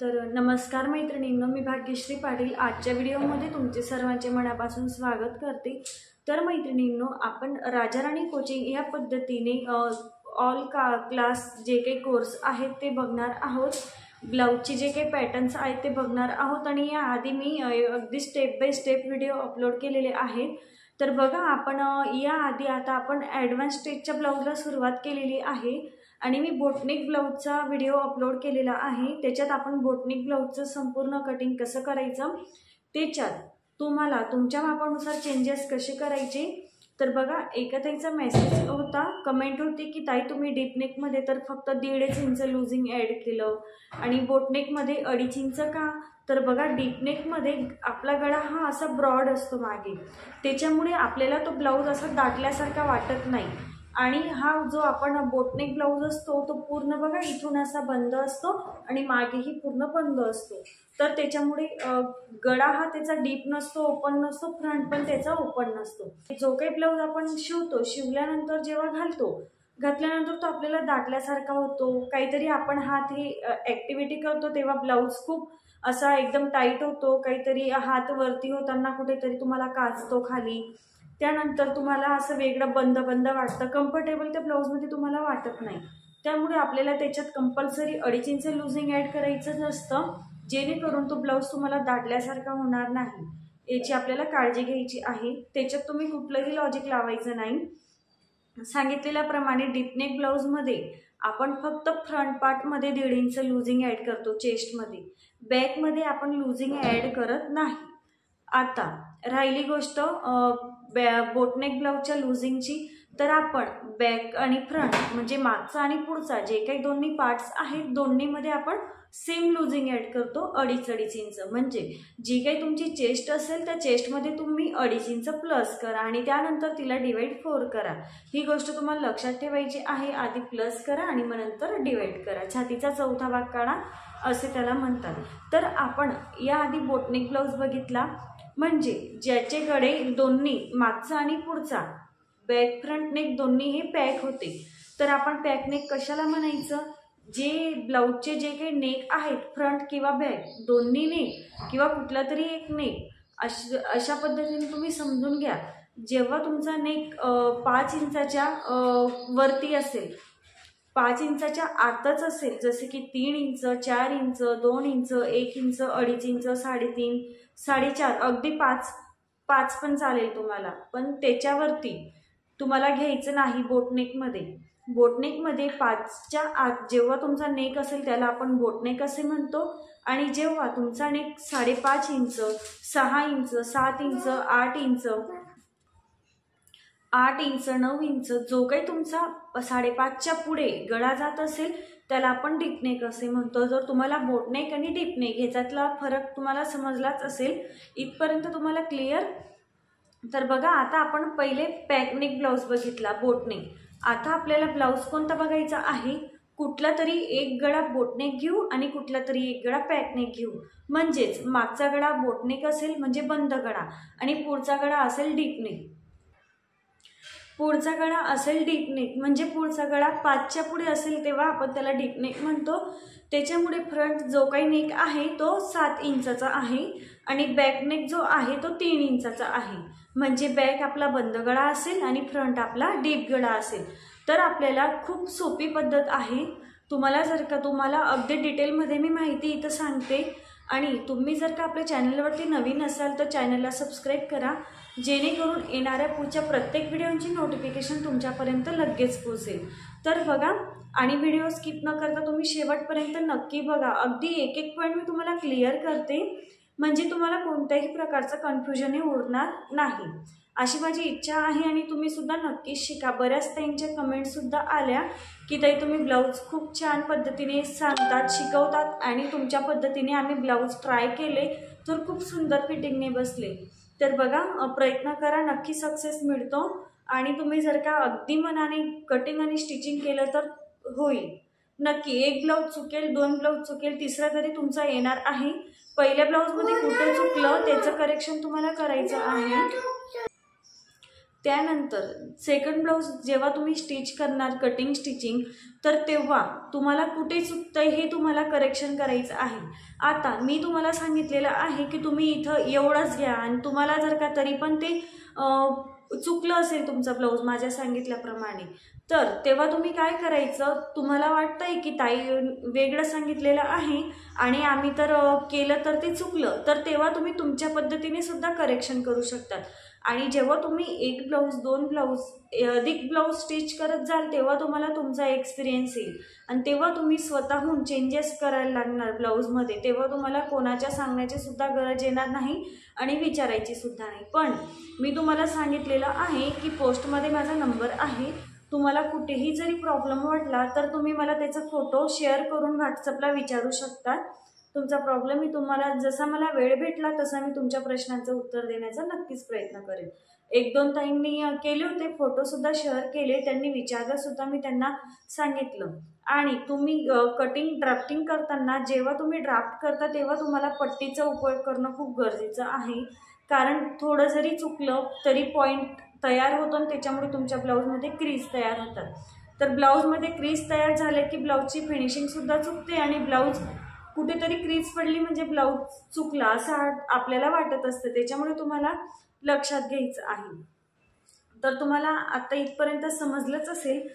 तर नमस्कार मैत्रिणींनो, मी भाग्यश्री पाटील आजच्या व्हिडिओमध्ये तुमचे सर्वांचे मनापासून स्वागत करते। तर मैत्रिणींनो, आपण राजा राणी कोचिंग या पद्धतीने ऑल क्लास जे काही कोर्स आहेत ते बघणार आहोत। ब्लाउजचे जे काही पॅटर्न्स आहेत ते बघणार आहोत आणि या आधी मी अगदी step by step video upload केलेले आहेत। तर बघा, आपण या आधी आता आपण ॲडव्हान्स स्टेजच्या ब्लाउजला सुरुवात केलेली आहे आणि मी बोटनेक ब्लाउजचा व्हिडिओ अपलोड केलेला आहे। त्याच्यात आपण बोटनेक ब्लाउजचं संपूर्ण कटिंग कसं करायचं, त्याच्यात तुम्हाला तुमच्या मापानुसार चेंजेस कसे करायचे। तर बघा, एका ताईचा मेसेज होता, कमेंट होती की ताई तुम्ही डीप नेकमध्ये तर फक्त 1.5 इंच लूजिंग ॲड केलं आणि बोटनेकमध्ये 2.5 इंच का। तर बघा, डीप नेकमध्ये आपला गळा हा असा ब्रॉड असतो मागे, त्याच्यामुळे आपल्याला तो ब्लाउज असा दाटल्यासारखा वाटत नाही। आणि हा जो आपण बोटनेक ब्लाउज असतो तो पूर्ण बघा इथून असा बंद असतो आणि मागेही पूर्ण बंद असतो। तर त्याच्यामुळे गळा हा त्याचा डीप नसतो, ओपन नसतो, फ्रंट पण त्याचा ओपन नसतो। जो काही ब्लाउज आपण शिवतो, शिवल्यानंतर जेव्हा घातल्यानंतर तो आपल्याला दाटल्यासारखा होतो। काहीतरी आपण हात ही ॲक्टिव्हिटी करतो तेव्हा ब्लाउज खूप असा एकदम टाईट होतो, काहीतरी हात वरती होताना कुठेतरी तुम्हाला काचतो खाली, त्यानंतर तुम्हाला असं वेगळं बंद बंद वाटतं, कम्फर्टेबल त्या ब्लाउजमध्ये तुम्हाला वाटत नाही। त्यामुळे आपल्याला त्याच्यात कंपल्सरी 2.5 इंच लूजिंग ॲड करायचं असतं, जेणेकरून तो ब्लाउज तुम्हाला दाटल्यासारखा होणार नाही, याची आपल्याला काळजी घ्यायची आहे। त्याच्यात तुम्ही कुठलंही लॉजिक लावायचं नाही। सांगितलेल्याप्रमाणे डीपनेक ब्लाउजमध्ये आपण फक्त फ्रंट पार्टमध्ये 1.5 इंच लूजिंग ॲड करतो, चेस्टमध्ये, बॅकमध्ये आपण लूजिंग ॲड करत नाही। आता राहिली गोष्ट बोटनेक ब्लाउजच्या लूजिंगची, तर आपण बॅक आणि फ्रंट म्हणजे मागचा आणि पुढचा जे काही दोन्ही पार्ट्स आहेत दोन्हीमध्ये आपण सेम लूजिंग ॲड करतो 2.5 इंच। म्हणजे जी काही तुमची चेस्ट असेल त्या चेस्टमध्ये तुम्ही 2.5 इंच प्लस करा आणि त्यानंतर तिला डिवाइड 4 करा। ही गोष्ट तुम्हाला लक्षात ठेवायची आहे, आधी प्लस करा आणि मग नंतर डिवाइड करा, छातीचा चौथा भाग काढा असे त्याला म्हणतात। तर आपण याआधी बोटनेक ब्लाउज बघितला, म्हणजे ज्याचेकडे दोन्ही मागचा आणि पुढचा बॅक फ्रंट नेक दोन्ही हे पॅक होते, तर आपण पॅक नेक कशाला म्हणायचं। जे ब्लाउजचे जे काही नेक आहेत, फ्रंट किंवा बॅक दोन्ही नेक किंवा कुठला तरी एक नेक अशा पद्धतीने तुम्ही समजून घ्या। जेव्हा तुमचा नेक 5 इंचाच्या वरती असेल, 5 इंचाच्या आतच असेल, जसे की 3 inch, 4 inch, 2 inch, 1 inch, 2.5 inch, 3.5, 4.5, अगदी 5 पण चालेल तुम्हाला, पण त्याच्यावरती तुम्हाला घ्यायचं नाही। बोटनेकमध्ये 5च्या आत जेव्हा तुमचा नेक असेल त्याला आपण बोटनेक असे म्हणतो, आणि जेव्हा तुमचा neck 5.5 inch, 6 inch, 7 inch, 8 inch, 9 inch जो काही तुमचा 5.5च्या पुढे गळा जात असेल त्याला आपण डीपनेक असे म्हणतो। जर तुम्हाला बोटनेक आणि डीपनेक ह्याच्यातला फरक तुम्हाला समजलाच असेल, इथपर्यंत तुम्हाला क्लिअर। तर बघा, आता आपण पहिले पॅकनेक ब्लाउज बघितला, बोटनेक। आता आपल्याला ब्लाउज कोणता बघायचा आहे, कुठला तरी एक गळा बोटनेक घेऊ आणि कुठला तरी एक गळा पॅकनेक घेऊ। म्हणजेच मागचा गळा बोटनेक असेल म्हणजे बंद गळा आणि पुढचा गळा असेल डीपनेक। पुढचा गळा असेल डीपनेक म्हणजे पुढचा गळा 5च्या पुढे असेल तेव्हा आपण त्याला डीपनेक म्हणतो। त्याच्यामुळे फ्रंट जो काही नेक आहे तो 7 इंचाचा आहे आणि बॅकनेक जो आहे तो 3 इंचाचा आहे। म्हणजे बॅक आपला बंद गळा असेल आणि फ्रंट आपला डीप गळा असेल। तर आपल्याला खूप सोपी पद्धत आहे। तुम्हाला अगदी डिटेलमध्ये मी माहिती इथं सांगते, आणि तुम्ही जर का आपल्या चॅनलवरती नवीन असाल तर चॅनलला सबस्क्राईब करा, जेणेकरून येणाऱ्या पुढच्या प्रत्येक व्हिडिओची नोटिफिकेशन तुमच्यापर्यंत लगेच पोहोचेल। तर बघा, आणि व्हिडिओ स्किप न करता तुम्ही शेवटपर्यंत नक्की बघा, अगदी एक एक पॉईंट मी तुम्हाला क्लिअर करते, म्हणजे तुम्हाला कोणत्याही प्रकारचं कन्फ्युजन हे उरणार नाही, अशी माझी इच्छा आहे। आणि तुम्ही सुद्धा नक्कीच शिका। बऱ्याच ताईंच्या कमेंटसुद्धा आल्या की ताई तुम्ही ब्लाऊज खूप छान पद्धतीने सांगतात, शिकवतात, आणि तुमच्या पद्धतीने आम्ही ब्लाऊज ट्राय केले तर खूप सुंदर फिटिंगने बसले। तर बघा, प्रयत्न करा, नक्की सक्सेस मिळतो। आणि तुम्ही जर का अगदी मनाने कटिंग आणि स्टिचिंग केलं तर होईल नक्की। एक ब्लाऊज चुकेल, 2 ब्लाऊज चुकेल, तिसरा तरी तुमचा येणार आहे। पहिल्या ब्लाऊजमध्ये कुठे चुकलं त्याचं करेक्शन तुम्हाला करायचं आहे। त्यानंतर सेकंड ब्लाऊज जेव्हा तुम्ही स्टिच करणार कटिंग स्टिचिंग, तर तेव्हा तुम्हाला कुठे चुकतंय हे तुम्हाला करेक्शन करायचं आहे. आता मी तुम्हाला सांगितलेलं आहे की तुम्ही इथं एवढंच घ्या आणि तुम्हाला जर का तरी पण ते चुकलं असेल तुमचा ब्लाऊज माझ्या सांगितल्याप्रमाणे, तर तेव्हा तुम्ही काय करायचं, तुम्हाला वाटतंय की ताई वेगळं सांगितलेलं आहे आणि आम्ही तर केलं तर ते चुकलं, तर तेव्हा तुम्ही तुमच्या पद्धतीने सुद्धा करेक्शन करू शकतात. आणि जेव्हा तुम्ही एक ब्लाऊज 2 ब्लाऊज अधिक ब्लाऊज स्टिच करत जाल तेव्हा तुम्हाला तुमचा एक्सपिरियन्स येईल आणि तेव्हा तुम्ही स्वतःहून चेंजेस करायला लागणार ब्लाऊजमध्ये. तेव्हा तुम्हाला कोणाच्या सांगण्याची सुद्धा गरज येणार नाही आणि विचारायची सुद्धा नाही. पण मी तुम्हाला सांगितलेलं आहे की पोस्टमध्ये माझा नंबर आहे. तुम्हाला कुठेही जरी प्रॉब्लेम वाटला तर तुम्ही मला त्याचा फोटो शेअर करून व्हॉट्सअपला विचारू शकता. तुमचा प्रॉब्लेम मी तुम्हाला जसा मला वेळ भेटला तसा मी तुमच्या प्रश्नांचं उत्तर देण्याचा नक्कीच प्रयत्न करेन. 1-2 ताईंनी केले होते, फोटोसुद्धा शेअर केले, त्यांनी विचारलंसुद्धा, मी त्यांना सांगितलं. आणि तुम्ही कटिंग ड्राफ्टिंग करताना जेव्हा तुम्ही ड्राफ्ट करता तेव्हा तुम्हाला पट्टीचा उपयोग करणं खूप गरजेचं आहे. कारण थोडं जरी चुकलं तरी पॉईंट तयार होतो आणि त्याच्यामुळे तुमच्या ब्लाऊजमध्ये क्रीज तयार होतात. तर ब्लाऊजमध्ये क्रीज तयार झाले की ब्लाऊजची फिनिशिंगसुद्धा चुकते आणि ब्लाऊज कुठेतरी क्रीज पडली म्हणजे ब्लाऊज चुकला असं आपल्याला वाटत असतं. त्याच्यामुळे तुम्हाला लक्षात घ्यायचं आहे. तर तुम्हाला आता इथपर्यंत समजलंच असेल.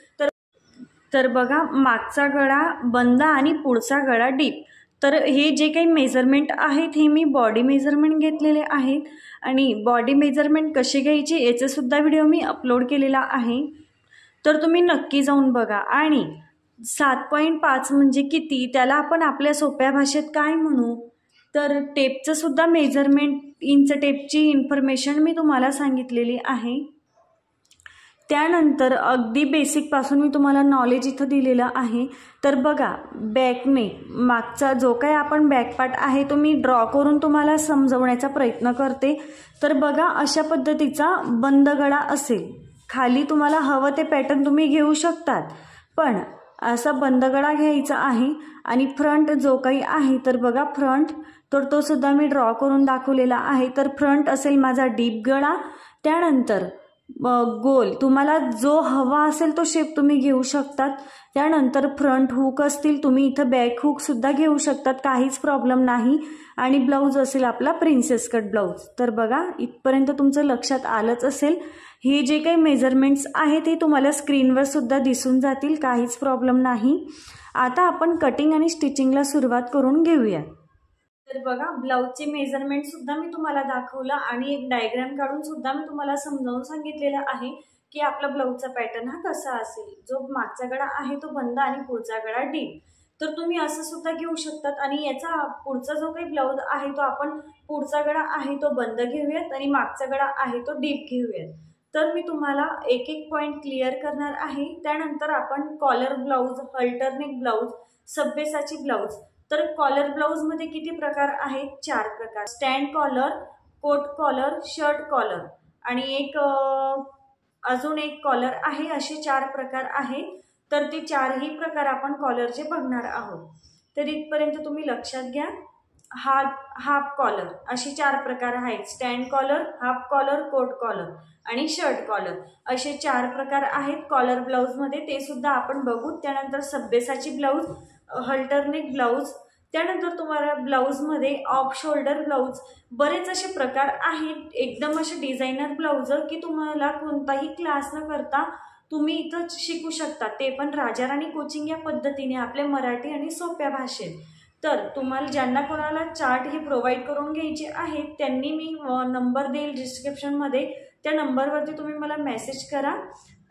तर बघा, मागचा गळा बंद आणि पुढचा गळा डीप. तर हे जे काही मेजरमेंट आहेत हे मी बॉडी मेजरमेंट घेतलेले आहेत आणि बॉडी मेजरमेंट कशी घ्यायची याचासुद्धा व्हिडिओ मी अपलोड केलेला आहे. तर तुम्ही नक्की जाऊन बघा. आणि 7.5 म्हणजे किती, त्याला आपण आपल्या सोप्या भाषेत काय म्हणू, तर टेपचं सुद्धा मेजरमेंट, इंच टेपची इन्फॉर्मेशन मी तुम्हाला सांगितलेली आहे. त्यानंतर अगदी बेसिकपासून मी तुम्हाला नॉलेज इथं दिलेलं आहे. तर बघा, बॅकने मागचा जो काही आपण बॅक पार्ट आहे तो मी ड्रॉ करून तुम्हाला समजवण्याचा प्रयत्न करते. तर बघा, अशा पद्धतीचा बंद गळा असेल. खाली तुम्हाला हवं ते पॅटर्न तुम्ही घेऊ शकतात, पण असा बंद गळा घ्यायचा आहे. आणि फ्रंट जो काही आहे तर बघा, फ्रंट तर तो सुद्धा मी ड्रॉ करून दाखवलेला आहे. तर फ्रंट असेल माझा डीप गळा. त्यानंतर गोल तुम्हाला जो हवा असेल तो शेप तुम्ही घेऊ शकतात. त्यानंतर फ्रंट हुक असतील, तुम्ही इथं बॅक हुक सुद्धा घेऊ शकतात, काहीच प्रॉब्लेम नाही. आणि ब्लाऊज असेल आपला प्रिन्सेस कट ब्लाऊज. तर बघा, इथपर्यंत तुमचं लक्षात आलंच असेल. हे जे काही मेजरमेंट्स आहेत ते तुम्हाला स्क्रीनवर सुद्धा दिसून जातील, काहीच प्रॉब्लेम नाही. आता आपण कटिंग आणि स्टिचिंगला सुरुवात करून घेऊया. तर बघा, ब्लाऊजचे मेजरमेंट सुद्धा मी तुम्हाला दाखवलं आणि एक डायग्राम काढून सुद्धा मी तुम्हाला समजावून सांगितलेलं आहे की आपला ब्लाऊजचा पॅटर्न हा कसा असेल. जो मागचा गळा आहे तो बंद आणि पुढचा गळा डीप. तर तुम्ही असं सुद्धा घेऊ शकतात. आणि याचा पुढचा जो काही ब्लाऊज आहे तो आपण पुढचा गळा आहे तो बंद घेऊयात आणि मागचा गळा आहे तो डीप घेऊयात. तर मी तुम्हाला एक एक पॉईंट क्लिअर करणार आहे. त्यानंतर आपण collar blouse, alternate blouse, Sabyasachi blouse. तर कॉलर ब्लाऊजमध्ये किती प्रकार आहेत? 4 प्रकार. Stand collar, coat collar, shirt collar आणि एक अजून एक कॉलर आहे. असे 4 प्रकार आहेत. तर ते 4ही प्रकार आपण कॉलरचे बघणार आहोत. तर इथपर्यंत तुम्ही लक्षात घ्या. हाफ कॉलर असे 4 प्रकार आहेत. Stand collar, half collar, coat collar आणि शर्ट कॉलर असे 4 प्रकार आहेत कॉलर ब्लाऊजमध्ये. ते सुद्धा आपण बघू. त्यानंतर सब्बेसाची ब्लाऊज, अल्टरनेट ब्लाऊज, त्यानंतर तुम्हाला ब्लाऊजमध्ये ऑफ शोल्डर ब्लाऊज, बरेच असे प्रकार आहेत. एकदम असे डिझायनर ब्लाऊज की तुम्हाला कोणताही क्लास न करता तुम्ही इथं शिकू शकता, ते पण राजाराणी कोचिंग या पद्धतीने आपल्या मराठी आणि सोप्या भाषेत. तर तुम्हाला ज्यांना कोणाला चार्ट हे प्रोव्हाइड करून घ्यायचे आहेत त्यांनी मी नंबर देईल डिस्क्रिप्शनमध्ये, त्या नंबरवरती तुम्ही मला मेसेज करा.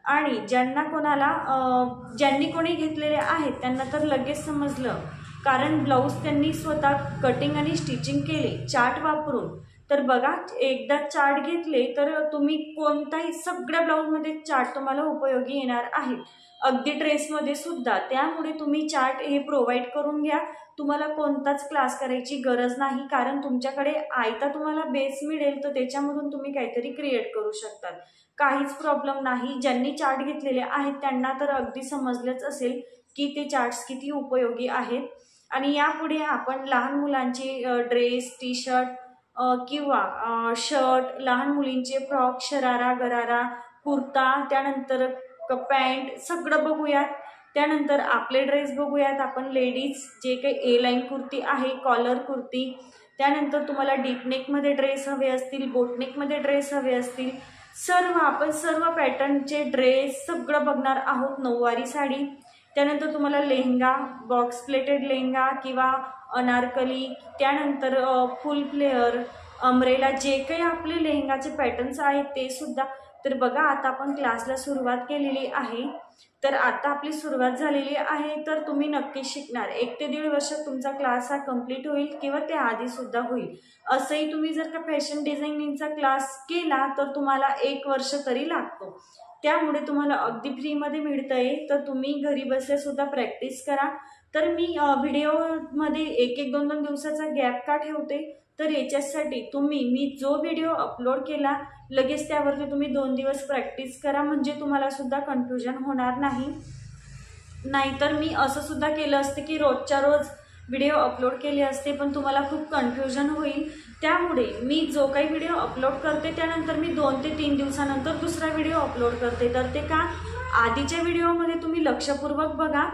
आणि ज्यांनी कोणी घेतलेले आहेत त्यांना तर लगेच समजलं, कारण ब्लाऊज त्यांनी स्वतः कटिंग आणि स्टिचिंग केले चार्ट वापरून. तर बघा, एकदा चार्ट घेतले तर तुम्ही कोणताही सगळ्या ब्लाऊजमध्ये चार्ट तुम्हाला उपयोगी येणार आहेत, अगदी ड्रेसमध्ये सुद्धा. त्यामुळे तुम्ही चार्ट हे प्रोव्हाइड करून घ्या. तुम्हाला कोणताच क्लास करायची गरज नाही, कारण तुमच्याकडे आयता तुम्हाला बेस मिळेल तर त्याच्यामधून तुम्ही काहीतरी क्रिएट करू शकतात, काहीच प्रॉब्लेम नाही. ज्यांनी चार्ट घेतलेले आहेत त्यांना तर अगदी समजलंच असेल की ते चार्ट्स किती उपयोगी आहेत. आणि यापुढे आपण लहान मुलांचे ड्रेस, टी शर्ट किंवा शर्ट, लहान मुलींचे फ्रॉक, शरारा, गरारा, कुर्ता, त्यानंतर पॅन्ट सगळं बघूयात. त्यानंतर आपले ड्रेस बघूयात आपण लेडीज, जे काही ए लाईन कुर्ती आहे, कॉलर कुर्ती. त्यानंतर तुम्हाला डीप नेकमध्ये ड्रेस हवे असतील, बोटनेकमध्ये ड्रेस हवे असतील, आपण सर्व पॅटर्नचे ड्रेस सगळं बघणार आहोत. नऊवारी साडी, त्यानंतर तुम्हाला लेहंगा, बॉक्स प्लेटेड लेहंगा किंवा अनारकली, त्यानंतर फुल फ्लेअर, अम्ब्रेला, जे काही आपले लेहंगाचे पॅटर्न्स आहेत ते सुद्धा. तर बघा, आता आपण क्लासला सुरुवात केलेली आहे. तर आता आपली सुरुवात झालेली आहे. तर तुम्ही नक्की शिकणार. 1 ते 1.5 वर्षात तुमचा क्लास हा कंप्लीट होईल किंवा त्याआधीसुद्धा होईल. असंही तुम्ही जर का फॅशन डिझायनिंगचा क्लास केला तर तुम्हाला 1 वर्ष तरी लागतो. त्यामुळे तुम्हाला अगदी फ्रीमध्ये मिळतं आहे. तर तुम्ही घरी बसल्यासुद्धा प्रॅक्टिस करा. तर मी व्हिडिओमध्ये 1-1, 2-2 दिवसाचा गॅप का ठेवते, तर याच्यासाठी मी जो व्हिडिओ अपलोड केला लगेच त्यावरती तुम्ही 2 दिवस प्रॅक्टिस करा, म्हणजे तुम्हाला सुद्धा कन्फ्युजन होणार नाही. नाहीतर मी असं सुद्धा केलं असतं की रोजच्या रोज व्हिडिओ अपलोड केले असते, पण तुम्हाला खूप कन्फ्युजन होईल. त्यामुळे मी जो काही व्हिडिओ अपलोड करते त्यानंतर मी 2 ते 3 दिवसानंतर दुसरा व्हिडिओ अपलोड करते. तर ते का, आधीच्या व्हिडिओमध्ये तुम्ही लक्षपूर्वक बघा.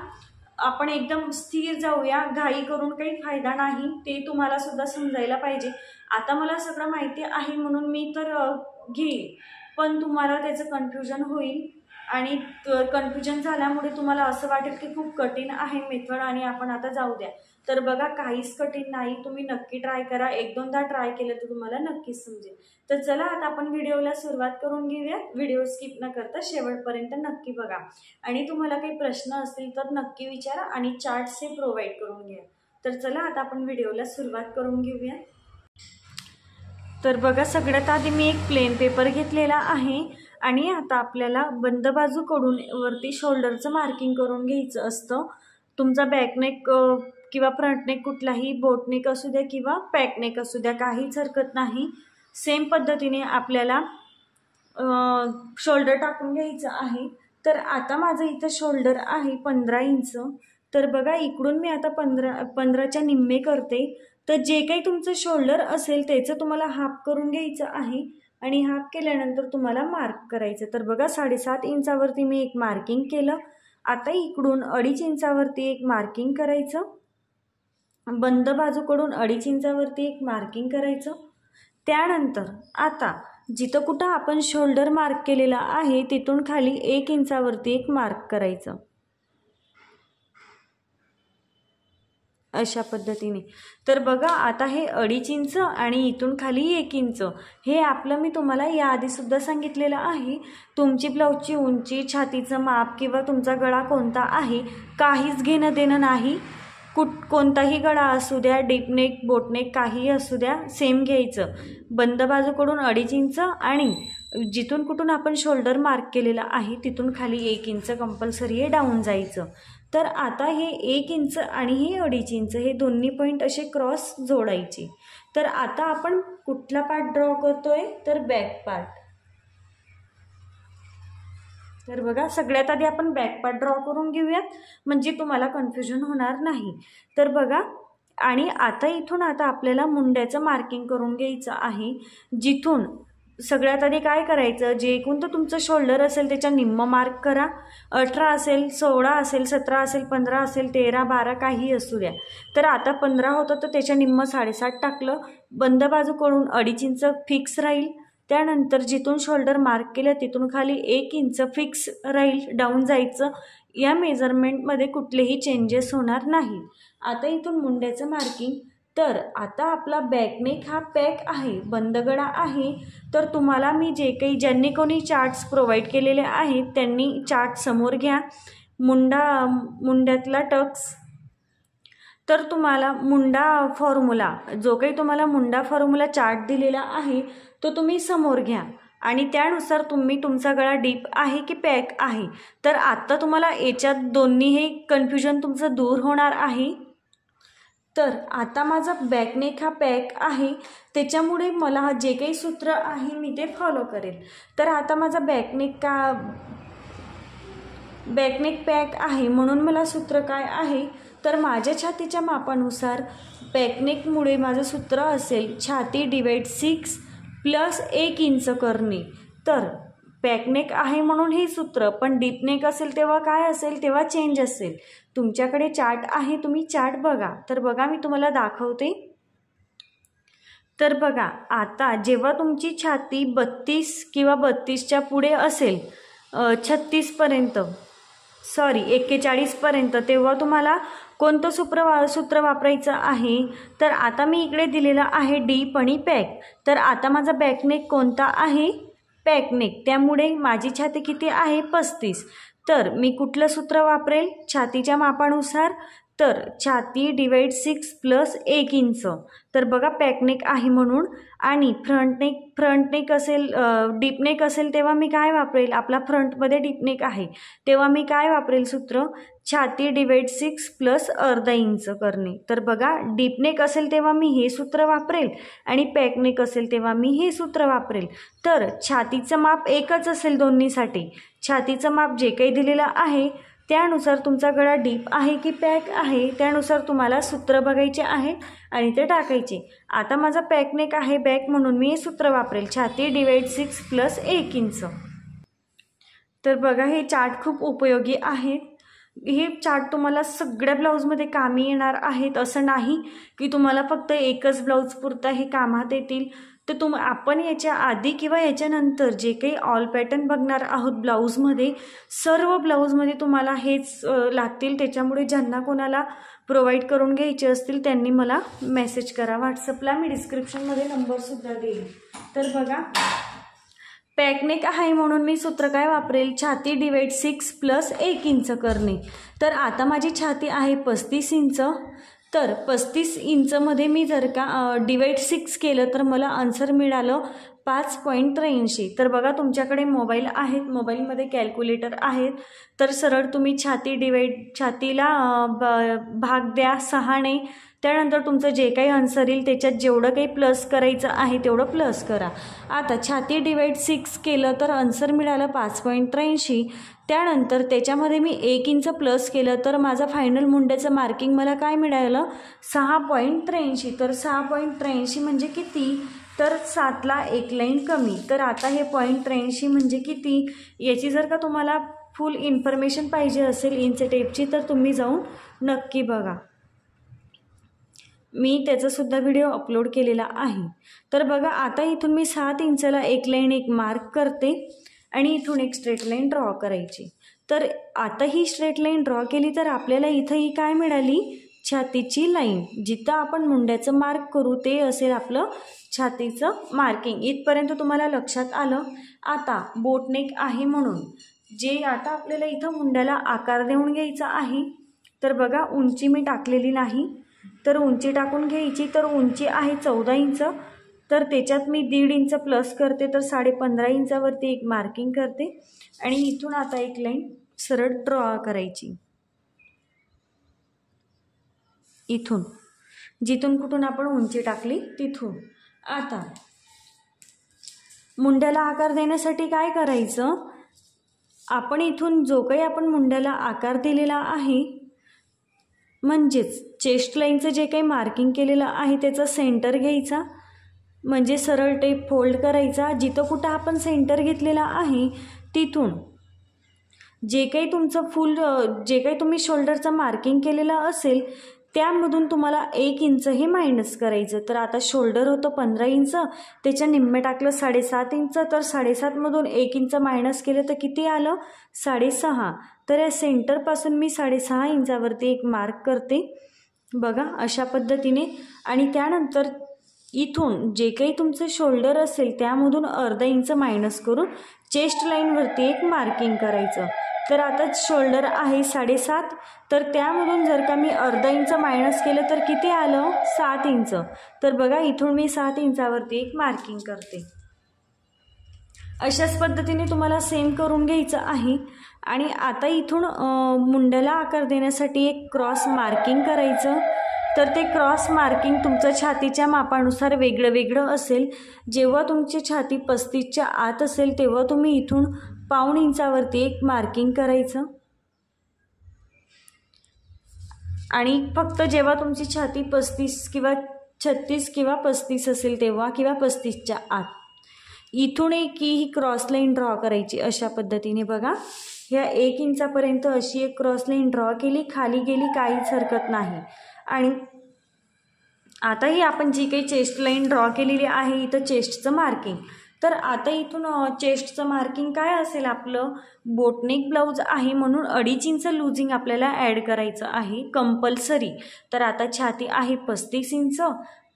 आपण एकदम स्थिर जाऊया, घाई करून काही फायदा नाही, ते तुम्हाला सुद्धा समजायला पाहिजे. आता मला सगळं माहिती आहे म्हणून मी तर घेईल, पण तुम्हाला त्याचं कन्फ्युजन होईल आणि कन्फ्युजन झाल्यामुळे तुम्हाला असं वाटेल की खूप कठीण आहे मेथड आणि आपण आता जाऊ द्या. तर बघा, काहीच कठीण नाही. तुम्ही नक्की ट्राय करा. 1-2दा ट्राय केलं तर तुम्हाला नक्कीच समजेल. तर चला आता आपण व्हिडिओला सुरुवात करून घेऊया. व्हिडिओ स्किप न करता शेवटपर्यंत नक्की बघा आणि तुम्हाला काही प्रश्न असतील तर नक्की विचारा आणि चार्ट्स हे प्रोव्हाइड करून घ्या. तर चला आता आपण व्हिडिओला सुरुवात करून घेऊया. तर बघा, सगळ्यात आधी मी एक प्लेन पेपर घेतलेला आहे आणि आता आपल्याला बंद बाजूकडून वरती शोल्डरचं मार्किंग करून घ्यायचं असतं. तुमचा बॅकनेक किंवा फ्रंटनेक कुठलाही, बोटनेक असू द्या किंवा पॅकनेक असू द्या, काहीच हरकत नाही. सेम पद्धतीने आपल्याला शोल्डर टाकून घ्यायचं आहे. तर आता माझं इथं शोल्डर आहे 15 इंच. तर बघा, इकडून मी आता 15च्या निम्मे करते. तर जे काही तुमचं शोल्डर असेल त्याचं तुम्हाला हाफ करून घ्यायचं आहे आणि हाफ केल्यानंतर तुम्हाला मार्क करायचं. तर बघा, 7.5 इंचावरती मी एक मार्किंग केलं. आता इकडून 2.5 इंचावरती एक मार्किंग करायचं. बंद बाजूकडून 2.5 इंचावरती एक मार्किंग करायचं. त्यानंतर आता जिथं कुठं आपण शोल्डर मार्क केलेला आहे तिथून खाली 1 इंचावरती एक मार्क करायचं, अशा पद्धतीने. तर बघा, आता हे 2.5 इंच आणि इथून खाली 1 इंच हे आपलं मी तुम्हाला याआधीसुद्धा सांगितलेलं आहे. तुमची ब्लाऊजची उंची, छातीचं माप किंवा तुमचा गळा कोणता आहे काहीच घेणं देणं नाही. कोणताही गळा असू द्या, डीपनेक, बोटनेक, काही असू द्या, सेम घ्यायचं. बंद बाजूकडून 2.5 इंच आणि जिथून कुठून आपण शोल्डर मार्क केलेला आहे तिथून खाली 1 इंच कंपल्सरी आहे डाऊन जायचं. तर आता हे 1 इंच आणि हे 2.5 इंच हे दोन्ही पॉईंट असे क्रॉस जोडायचे. तर आता आपण कुठला पार्ट ड्रॉ करतोय, तर बॅक पार्ट. तर बघा, सगळ्यात आधी आपण बॅक पार्ट ड्रॉ करून घेऊयात, म्हणजे तुम्हाला कन्फ्युजन होणार नाही. तर बघा, आणि आता आपल्याला मुंड्याचं मार्किंग करून घ्यायचं आहे. जिथून सगळ्यात आधी काय करायचं, जे कोणतं तुमचं शोल्डर असेल त्याच्या निम्म मार्क करा. 18 असेल, 16 असेल, 17 असेल, 15 असेल, 13, 12 काही असू द्या. तर आता 15 होतं तर त्याच्या निम्म 7.5 टाकलं. बंद बाजूकडून 2.5 इंच फिक्स राहील. त्यानंतर जिथून शोल्डर मार्क केलं तिथून खाली 1 इंच फिक्स राहील, डाऊन जायचं. या मेजरमेंटमध्ये कुठलेही चेंजेस होणार नाही. आता इथून मुंड्याचं मार्किंग. तर आता आपला बॅकनेक हा पॅक आहे, बंदगळा आहे. तर तुम्हाला मी ज्यांनी कोणी चार्ट्स प्रोव्हाइड केलेले आहेत त्यांनी चार्ट समोर घ्या. मुंड्यातला टक्स. तर तुम्हाला मुंडा फॉर्म्युला, जो काही तुम्हाला मुंडा फॉर्म्युला चार्ट दिलेला आहे तो तुम्ही समोर घ्या आणि त्यानुसार तुम्ही तुमचा गळा डीप आहे की पॅक आहे. तर आत्ता तुम्हाला याच्यात दोन्ही हे कन्फ्युजन तुमचं दूर होणार आहे. तर आता माझा बॅकनेक हा पॅक आहे, त्याच्यामुळे मला जे काही सूत्र आहे मी ते फॉलो करेल. तर आता माझा बॅकनेक पॅक आहे म्हणून मला सूत्र काय आहे, तर माझ्या छातीच्या मापानुसार बॅकनेकमुळे माझं सूत्र असेल छाती / 6 + 1 इंच करणे. तर बॅकनेक आहे म्हणून हे सूत्र, पण डीपनेक असेल तेव्हा काय असेल, तेव्हा चेंज असेल. तुमच्याकडे चार्ट आहे, तुम्ही चार्ट बघा. तर बघा मी तुम्हाला दाखवते. तर बघा आता जेव्हा तुमची छाती 32 किंवा 32च्या पुढे असेल, 36पर्यंत 41पर्यंत, तेव्हा तुम्हाला कोणतं सूत्र वापरायचं आहे. तर आता मी इकडे दिलेलं आहे डीप आणि पॅक. तर आता माझा बॅकनेक कोणता आहे, पॅकनेक. त्यामुळे माझी छाती किती आहे, 35. तर मी कुठलं सूत्र वापरेल छातीच्या मापानुसार, तर छाती डिवाइड 6 प्लस 1 इंच. तर बघा पॅकनेक आहे म्हणून. आणि फ्रंटनेक असेल, डीपनेक असेल तेव्हा मी काय वापरेल, आपला फ्रंटमध्ये डीपनेक आहे तेव्हा मी काय वापरेल सूत्र, छाती डिवाइड 6 प्लस अर्धा इंच करणे. तर बघा डीपनेक असेल तेव्हा मी हे सूत्र वापरेल आणि पॅकनेक असेल तेव्हा मी हे सूत्र वापरेल. तर छातीचं माप एकच असेल दोन्हीसाठी. छातीचं माप जे काही दिलेलं आहे त्यानुसार तुमचा गळा डीप आहे की पॅक आहे त्यानुसार तुम्हाला सूत्र बघायचे आहे आणि ते टाकायचे. आता माझा पॅकनेक आहे बॅक म्हणून मी हे सूत्र वापरेल, छाती डिवाइड 6 प्लस 1 इंच. तर बघा हे चार्ट खूप उपयोगी आहेत. हे चार्ट तुम्हाला सगळ्या ब्लाऊजमध्ये कामी येणार आहेत. असं नाही की तुम्हाला फक्त एकच ब्लाऊज पुरता हे कामात येतील. तर आपण याच्या आधी किंवा याच्यानंतर जे काही ऑल पॅटर्न बघणार आहोत ब्लाऊजमध्ये, सर्व ब्लाऊजमध्ये तुम्हाला हेच लागतील. त्याच्यामुळे ज्यांना कोणाला प्रोव्हाइड करून घ्यायचे असतील त्यांनी मला मेसेज करा व्हॉट्सअपला. मी डिस्क्रिप्शनमध्ये नंबरसुद्धा देईल. तर बघा पॅकनेक आहे म्हणून मी सूत्र काय वापरेल, छाती डिवाइड 6 प्लस 1 इंच करणे. तर आता माझी छाती आहे 35 इंच. तर 35 इंचमध्ये मी जर का डिवाइड 6 केलं तर मला आन्सर मिळालं 5.83. तर बघा तुमच्याकडे मोबाईल आहेत, मोबाईलमध्ये कॅल्क्युलेटर आहेत. तर सरळ तुम्ही छातीला भाग द्या 6ने. त्यानंतर तुमचं जे काही आन्सर येईल त्याच्यात जेवढं काही प्लस करायचं आहे तेवढं प्लस करा. आता छाती डिवाइड 6 केलं तर आन्सर मिळालं 5.83. त्यानंतर त्याच्यामध्ये मी 1 इंच प्लस केलं तर माझं फायनल मुंड्याचं मार्किंग मला काय मिळालं, 6.83. तर 6.83 म्हणजे किती, तर 7ला 1 लाईन कमी. तर आता हे 0.83 म्हणजे किती, याची जर का तुम्हाला फुल इन्फॉर्मेशन पाहिजे असेल इंच टेपची तर तुम्ही जाऊन नक्की बघा. मी त्याचासुद्धा व्हिडिओ अपलोड केलेला आहे. तर बघा आता इथून मी 7 इंचला 1 लाईन एक मार्क करते आणि इथून एक स्ट्रेट लाईन ड्रॉ करायची. तर आता ही स्ट्रेट लाईन ड्रॉ केली तर आपल्याला इथं ही काय मिळाली, छातीची लाईन. जिथं आपण मुंड्याचं मार्क करू ते असेल आपलं छातीचं मार्किंग. इथपर्यंत तुम्हाला लक्षात आलं. आता बोटनेक आहे म्हणून जे आता आपल्याला इथं मुंड्याला आकार देऊन घ्यायचा आहे. तर बघा उंची मी टाकलेली नाही, तर उंची टाकून घ्यायची. तर उंची आहे 14 इंच. तर त्याच्यात मी 1.5 इंच प्लस करते, तर 15.5 इंचावरती एक मार्किंग करते आणि इथून आता एक लाईन सरळ ड्रॉ करायची. इथून जिथून कुठून आपण उंची टाकली तिथून. आता मुंड्याला आकार देण्यासाठी काय करायचं, आपण इथून जो काही आपण मुंड्याला आकार दिलेला आहे म्हणजेच चेस्ट लाईनचं जे काही मार्किंग केलेलं आहे त्याचा सेंटर घ्यायचा, म्हणजे सरळ टेप फोल्ड करायचा. जिथं कुठं आपण सेंटर घेतलेला आहे तिथून जे काही तुमचं जे काही तुम्ही शोल्डरचं मार्किंग केलेलं असेल त्यामधून तुम्हाला 1 इंच हे मायनस करायचं. तर आता शोल्डर होतं 15 इंच, त्याच्या निम्मे टाकलं 7.5 इंच. तर 7.5मधून 1 इंच मायनस केलं तर किती आलं, 6.5. तर या सेंटरपासून मी 6.5 इंचावरती एक मार्क करते बघा अशा पद्धतीने. आणि त्यानंतर इथून जे काही तुमचं शोल्डर असेल त्यामधून अर्धा इंच मायनस करून चेस्ट लाईनवरती एक मार्किंग करायचं. तर आता शोल्डर आहे 7.5, तर त्यामधून जर का मी अर्धा इंच मायनस केलं तर किती आलं, 7 इंच. तर बघा इथून मी 7 इंचावरती एक मार्किंग करते. अशाच पद्धतीने तुम्हाला सेम करून घ्यायचं आहे. आणि आता इथून मुंड्याला आकार देण्यासाठी एक क्रॉस मार्किंग करायचं. तर ते क्रॉस मार्किंग तुमचं छातीच्या मापानुसार वेगळं वेगळं असेल. जेव्हा तुमची छाती 35च्या आत असेल तेव्हा तुम्ही इथून 1/4 इंचावरती एक मार्किंग करायचं. आणि फक्त जेव्हा तुमची छाती 35 किंवा 36 किंवा 35 असेल तेव्हा, किंवा 35च्या आत, इथून एक ही क्रॉस लाईन ड्रॉ करायची अशा पद्धतीने बघा. ह्या 1 इंचापर्यंत अशी एक क्रॉस लाईन ड्रॉ केली, खाली गेली काहीच हरकत नाही. आणि आता ही आपण जी काही चेस्ट लाईन ड्रॉ केलेली आहे इथं चेस्टचं मार्किंग. तर आता इथून चेस्टचं मार्किंग काय असेल, आपलं बोटनेक ब्लाऊज आहे म्हणून 2.5 इंच लूजिंग आपल्याला ॲड करायचं आहे कंपल्सरी. तर आता छाती आहे 35 इंच.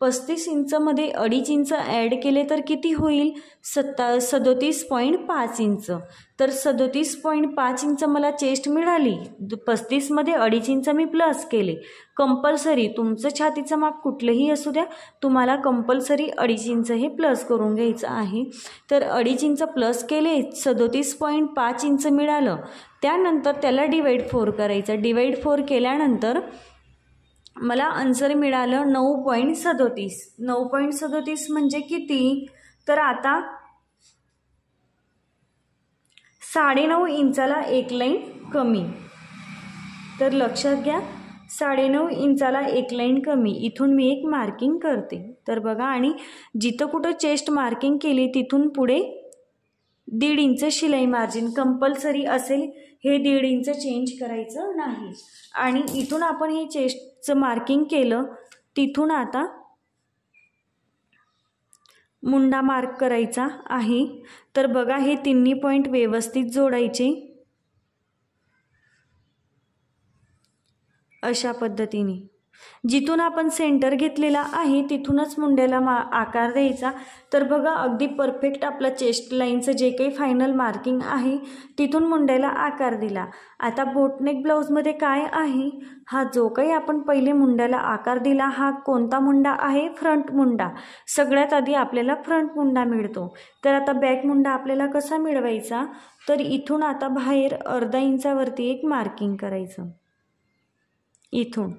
35 इंचमध्ये 2.5 इंच ॲड केले तर किती होईल, 37.5 इंच. तर 37.5 इंच मला चेस्ट मिळाली. 35मध्ये 2.5 इंच मी प्लस केले. कंपल्सरी तुमचं छातीचं माप कुठलंही असू द्या, तुम्हाला कंपल्सरी 2.5 इंच हे प्लस करून घ्यायचं आहे. तर 2.5 इंच प्लस केले, 37.5 इंच मिळालं. त्यानंतर त्याला डिवाइड 4 करायचं. डिवाइड 4 केल्यानंतर मला आन्सर मिळालं 9.37. 9.37 म्हणजे किती, तर आता 9.5 इंचाला एक लाईन कमी. तर लक्षात घ्या, 9.5 इंचाला एक लाईन कमी. इथून मी एक मार्किंग करते. तर बघा, आणि जिथं कुठं चेस्ट मार्किंग केली तिथून पुढे 1.5 इंच शिलाई मार्जिन कंपल्सरी असेल. हे 1.5 इंच चेंज करायचं नाही. आणि इथून आपण हे चेस्टचं मार्किंग केलं, तिथून आता मुंडा मार्क करायचा आहे. तर बघा, हे तिन्ही पॉईंट व्यवस्थित जोडायचे अशा पद्धतीने. जिथून आपण सेंटर घेतलेला आहे तिथूनच मुंड्याला आकार द्यायचा. तर बघा, अगदी परफेक्ट आपला चेस्ट लाईनचं जे काही फायनल मार्किंग आहे तिथून मुंड्याला आकार दिला. आता बोटनेक ब्लाऊजमध्ये काय आहे, हा जो काही आपण पहिले मुंड्याला आकार दिला हा कोणता मुंडा आहे, फ्रंट मुंडा. सगळ्यात आधी आपल्याला फ्रंट मुंडा मिळतो. तर आता बॅक मुंडा आपल्याला कसा मिळवायचा, तर इथून आता बाहेर 1/2 इंचावरती एक मार्किंग करायचं इथून.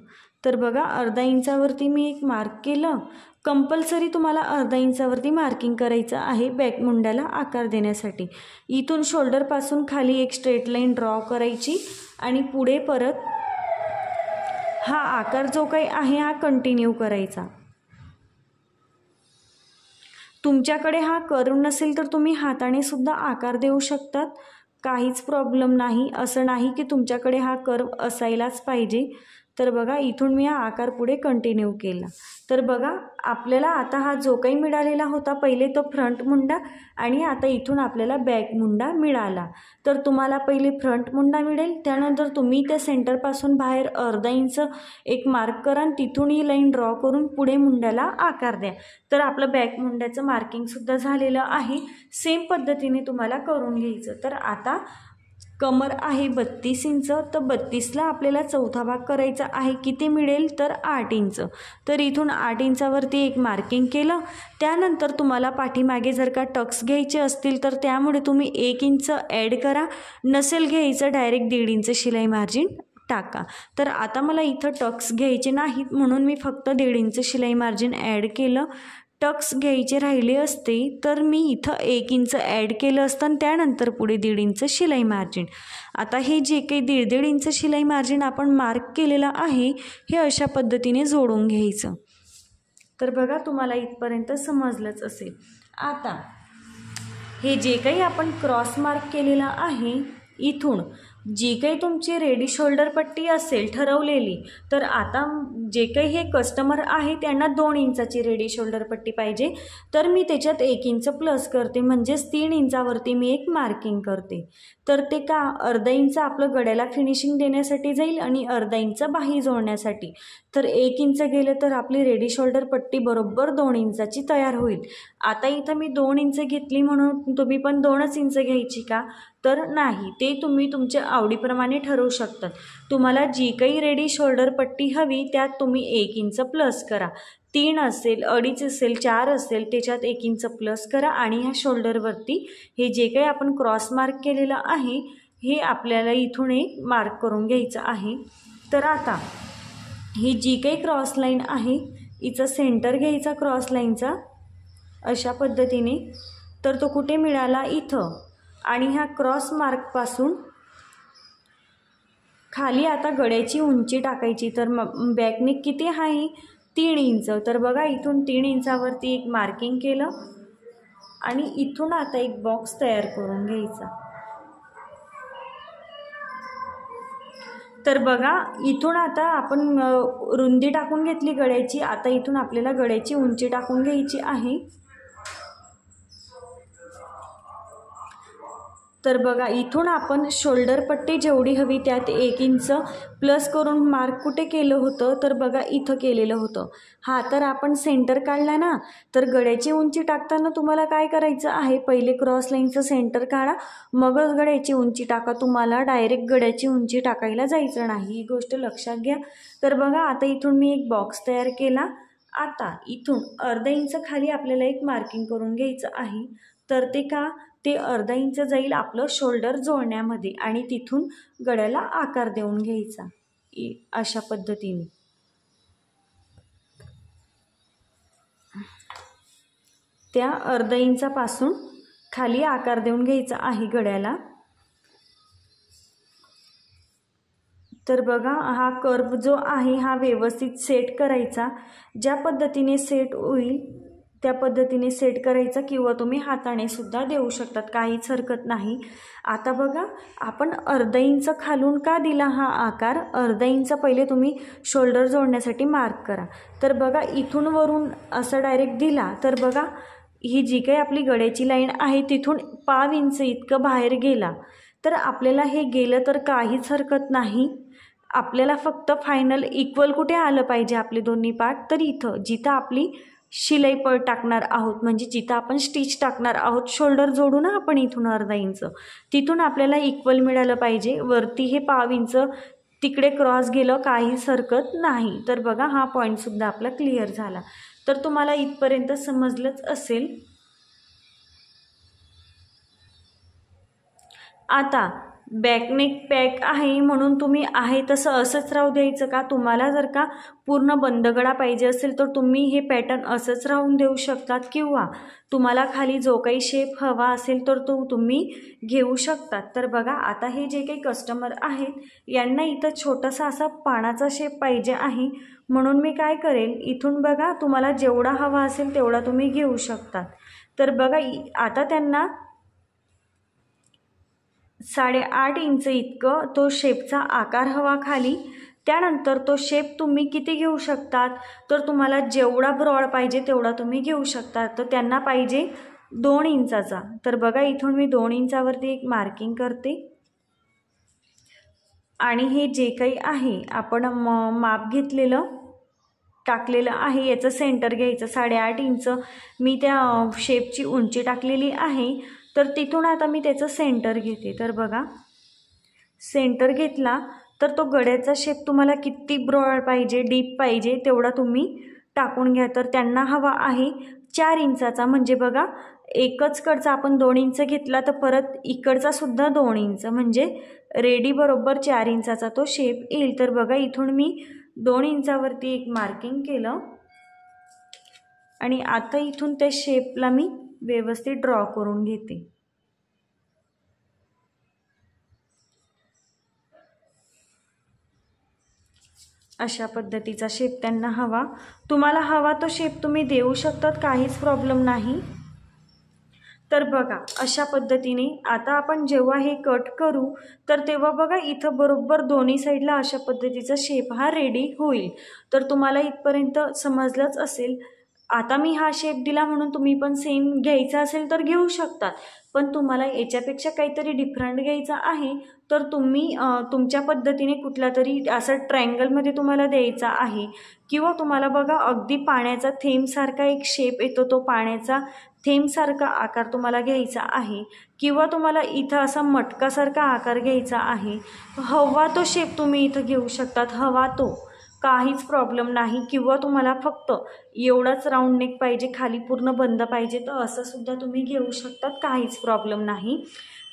तर बघा, 1/2 इंचावरती मी एक मार्क केलं. कंपल्सरी तुम्हाला 1/2 इंचावरती मार्किंग करायचं आहे बॅक मुंड्याला आकार देण्यासाठी. इथून शोल्डरपासून खाली एक स्ट्रेट लाईन ड्रॉ करायची आणि पुढे परत हा आकार जो काही आहे हा कंटिन्यू करायचा. तुमच्याकडे हा कर्व नसेल तर तुम्ही हाताने सुद्धा आकार देऊ शकतात, काहीच प्रॉब्लेम नाही. असं नाही की तुमच्याकडे हा कर्व असायलाच पाहिजे. तर बघा, इथून मी हा आकार पुढे कंटिन्यू केला. तर बघा, आपल्याला आता हा जो काही मिळालेला होता पहिले तो फ्रंट मुंडा आणि आता इथून आपल्याला बॅक मुंडा मिळाला. तर तुम्हाला पहिले फ्रंट मुंडा मिळेल, त्यानंतर तुम्ही त्या सेंटरपासून बाहेर 1/2 इंच एक मार्क करा आणि तिथून ही लाईन ड्रॉ करून पुढे मुंड्याला आकार द्या. तर आपलं बॅक मुंड्याचं मार्किंगसुद्धा झालेलं आहे. सेम पद्धतीने तुम्हाला करून घ्यायचं. तर आता कमर आहे 32 इंच. तर 32ला आपल्याला चौथा भाग करायचा आहे. किती मिळेल, तर 8 इंच. तर इथून 8 इंचावरती एक मार्किंग केलं. त्यानंतर तुम्हाला पाठीमागे जर का टक्स घ्यायचे असतील तर त्यामुळे तुम्ही 1 इंच ॲड करा. नसेल घ्यायचं डायरेक्ट 1.5 इंच शिलाई मार्जिन टाका. तर आता मला इथं टक्स घ्यायचे नाहीत म्हणून मी फक्त 1.5 इंच शिलाई मार्जिन ॲड केलं. टक्स घ्यायचे राहिले असते तर मी इथं 1 इंच ॲड केलं असतं आणि त्यानंतर पुढे 1.5 इंच शिलाई मार्जिन. आता हे जे काही 1.5 इंच शिलाई मार्जिन आपण मार्क केलेलं आहे हे अशा पद्धतीने जोडून घ्यायचं. तर बघा, तुम्हाला इथपर्यंत समजलंच असेल. आता हे जे काही आपण क्रॉस मार्क केलेलं आहे इथून जी काही तुमची रेडी शोल्डर पट्टी असेल ठरवलेली, तर आता जे काही हे कस्टमर आहे त्यांना 2 इंचाची रेडी शोल्डर पट्टी पाहिजे. तर मी त्याच्यात 1 इंच प्लस करते, म्हणजेच 3 इंचावरती मी एक मार्किंग करते. तर ते का 1/2 इंच आपलं गड्याला फिनिशिंग देण्यासाठी जाईल आणि 1/2 इंच बाही जोडण्यासाठी. तर 1 इंच गेलं तर आपली रेडी शोल्डर पट्टी बरोबर 2 इंचाची तयार होईल. आता इथं मी 2 इंच घेतली म्हणून तुम्ही पण 2च इंच घ्यायची का, तर नाही. ते तुम्ही तुमच्या आवडीप्रमाणे ठरवू शकतात. तुम्हाला जी काही रेडी शोल्डर पट्टी हवी त्यात तुम्ही 1 इंच प्लस करा. 3 असेल, 2.5 असेल, 4 असेल, त्याच्यात 1 इंच प्लस करा आणि ह्या शोल्डरवरती हे जे काही आपण क्रॉस मार्क केलेलं आहे हे आपल्याला इथून एक मार्क करून घ्यायचं आहे. तर आता ही जी काही क्रॉस लाईन आहे हिचं सेंटर घ्यायचा क्रॉस लाईनचा अशा पद्धतीने. तर तो कुठे मिळाला, इथं. आणि ह्या क्रॉस मार्कपासून खाली आता गड्याची उंची टाकायची. तर बॅकनेक किती आहे, 3 इंच. तर बघा, इथून 3 इंचावरती एक मार्किंग केलं. आणि इथून आता एक बॉक्स तयार करून घ्यायचा। तर बघा इथून आता आपण रुंदी टाकून घेतली गळ्याची, आता इथून आपल्याला गळ्याची उंची टाकून घ्यायची आहे। तर बघा इथून आपण शोल्डर पट्टी जेवढी हवी त्यात 1 इंच प्लस करून मार्क कुठे केलं होतं, तर बघा इथं केलेलं होतं। हा तर आपण सेंटर काढला ना, तर गळ्याची उंची टाकताना तुम्हाला काय करायचं आहे, पहिले क्रॉस लाईनचं सेंटर काढा, मगच गळ्याची उंची टाका। तुम्हाला डायरेक्ट गळ्याची उंची टाकायला जायचं नाही, ही गोष्ट लक्षात घ्या। तर बघा आता इथून मी एक बॉक्स तयार केला। आता इथून अर्धा इंच खाली आपल्याला एक मार्किंग करून घ्यायचं आहे। तर ते का, ते अर्धा इंच जाईल आपलं शोल्डर जोडण्यामध्ये आणि तिथून गळ्याला आकार देऊन घ्यायचा अशा पद्धतीने। त्या अर्धा इंचापासून खाली आकार देऊन घ्यायचा आहे गळ्याला। तर बघा हा कर्व जो आहे हा व्यवस्थित सेट करायचा, ज्या पद्धतीने सेट होईल त्या पद्धतीने सेट करायचा, किंवा तुम्ही हाताने सुद्धा देऊ शकतात, काहीच हरकत नाही। आता बघा आपण अर्धा इंच खालून का दिला हा आकार, अर्धा इंच पहिले तुम्ही शोल्डर जोडण्यासाठी मार्क करा। तर बघा इथून वरून असं डायरेक्ट दिला, तर बघा ही जी काही आपली गळ्याची लाईन आहे तिथून पाव इंच इतकं बाहेर गेला, तर आपल्याला हे गेलं तर काहीच हरकत नाही। आपल्याला फक्त फायनल इक्वल कुठे आलं पाहिजे आपले दोन्ही पार्ट, तर इथं जिथं आपली शिलाई पळ टाकणार आहोत, म्हणजे जिथं आपण स्टिच टाकणार आहोत, शोल्डर जोडू ना आपण इथून अर्धा इंच, तिथून आपल्याला इक्वल मिळालं पाहिजे। वरती हे पाव इंच तिकडे क्रॉस गेलं काहीच हरकत नाही। तर बघा हा पॉईंटसुद्धा आपला क्लिअर झाला। तर तुम्हाला इथपर्यंत समजलंच असेल। आता बॅकनेक पॅक आहे म्हणून तुम्ही आहे तसं असंच राहू द्यायचं का, तुम्हाला जर का पूर्ण बंद गळा पाहिजे असेल तर तुम्ही हे पॅटर्न असंच राहून देऊ शकतात, किंवा तुम्हाला खाली जो काही शेप हवा असेल तर तो तुम्ही घेऊ शकतात। तर बघा आता हे जे काही कस्टमर आहेत यांना इथं छोटासा असा पानाचा शेप पाहिजे आहे, म्हणून मी काय करेल, इथून बघा तुम्हाला जेवढा हवा असेल तेवढा तुम्ही घेऊ शकतात। तर बघा आता त्यांना 8.5 इंच इतकं तो शेपचा आकार हवा खाली। त्यानंतर तो शेप तुम्ही किती घेऊ शकतात, तर तुम्हाला जेवढा ब्रॉड पाहिजे तेवढा तुम्ही घेऊ शकता। तर त्यांना पाहिजे 2 इंचाचा। तर बघा इथून मी 2 इंचावरती एक मार्किंग करते आणि हे जे काही आहे आपण माप घेतलेलं टाकलेलं आहे याचं सेंटर घ्यायचं। 8.5 इंच मी त्या शेपची उंची टाकलेली आहे, तर तिथून आता मी त्याचं सेंटर घेते। तर बघा सेंटर घेतला तर तो गळ्याचा शेप तुम्हाला किती ब्रॉड पाहिजे, डीप पाहिजे तेवढा तुम्ही टाकून घ्या। तर त्यांना हवा आहे 4 इंचाचा, म्हणजे बघा एकच कडचा आपण 2 इंच घेतला तर परत इकडचा सुद्धा 2 इंच, म्हणजे रेडी बरोबर 4 इंचाचा तो शेप येईल। तर बघा इथून मी 2 इंचावरती एक मार्किंग केलं आणि आता इथून त्या शेपला मी व्यवस्थित ड्रॉ करून घेते। अशा पद्धतीचा शेप त्यांना हवा, तुम्हाला हवा तो शेप तुम्ही देऊ शकतात, काहीच प्रॉब्लेम नाही। तर बघा अशा पद्धतीने आता आपण जेव्हा हे कट करू तर तेव्हा बघा इथं बरोबर दोन्ही साईडला अशा पद्धतीचा शेप हा रेडी होईल। तर तुम्हाला इथपर्यंत समजलंच असेल। आता मी हा शेप दिला म्हणून तुम्ही पण सेम घ्यायचा असेल तर घेऊ शकतात, पण तुम्हाला याच्यापेक्षा काहीतरी डिफरंट घ्यायचा आहे तर तुम्ही तुमच्या पद्धतीने कुठला तरी असं ट्रायंगलमध्ये तुम्हाला द्यायचा आहे, किंवा तुम्हाला बघा अगदी पाण्याचा थेंबसारखा एक शेप येतो, तो पाण्याचा थेंबसारखा आकार तुम्हाला घ्यायचा आहे, किंवा तुम्हाला इथं असा मटकासारखा आकार घ्यायचा आहे। हवा तो शेप तुम्ही इथं घेऊ शकतात, हवा तो काहीच प्रॉब्लेम नाही, किंवा तुम्हाला फक्त एवढाच राऊंड नेक पाहिजे, खाली पूर्ण बंद पाहिजे, तर असं सुद्धा तुम्ही घेऊ शकतात, काहीच प्रॉब्लेम नाही।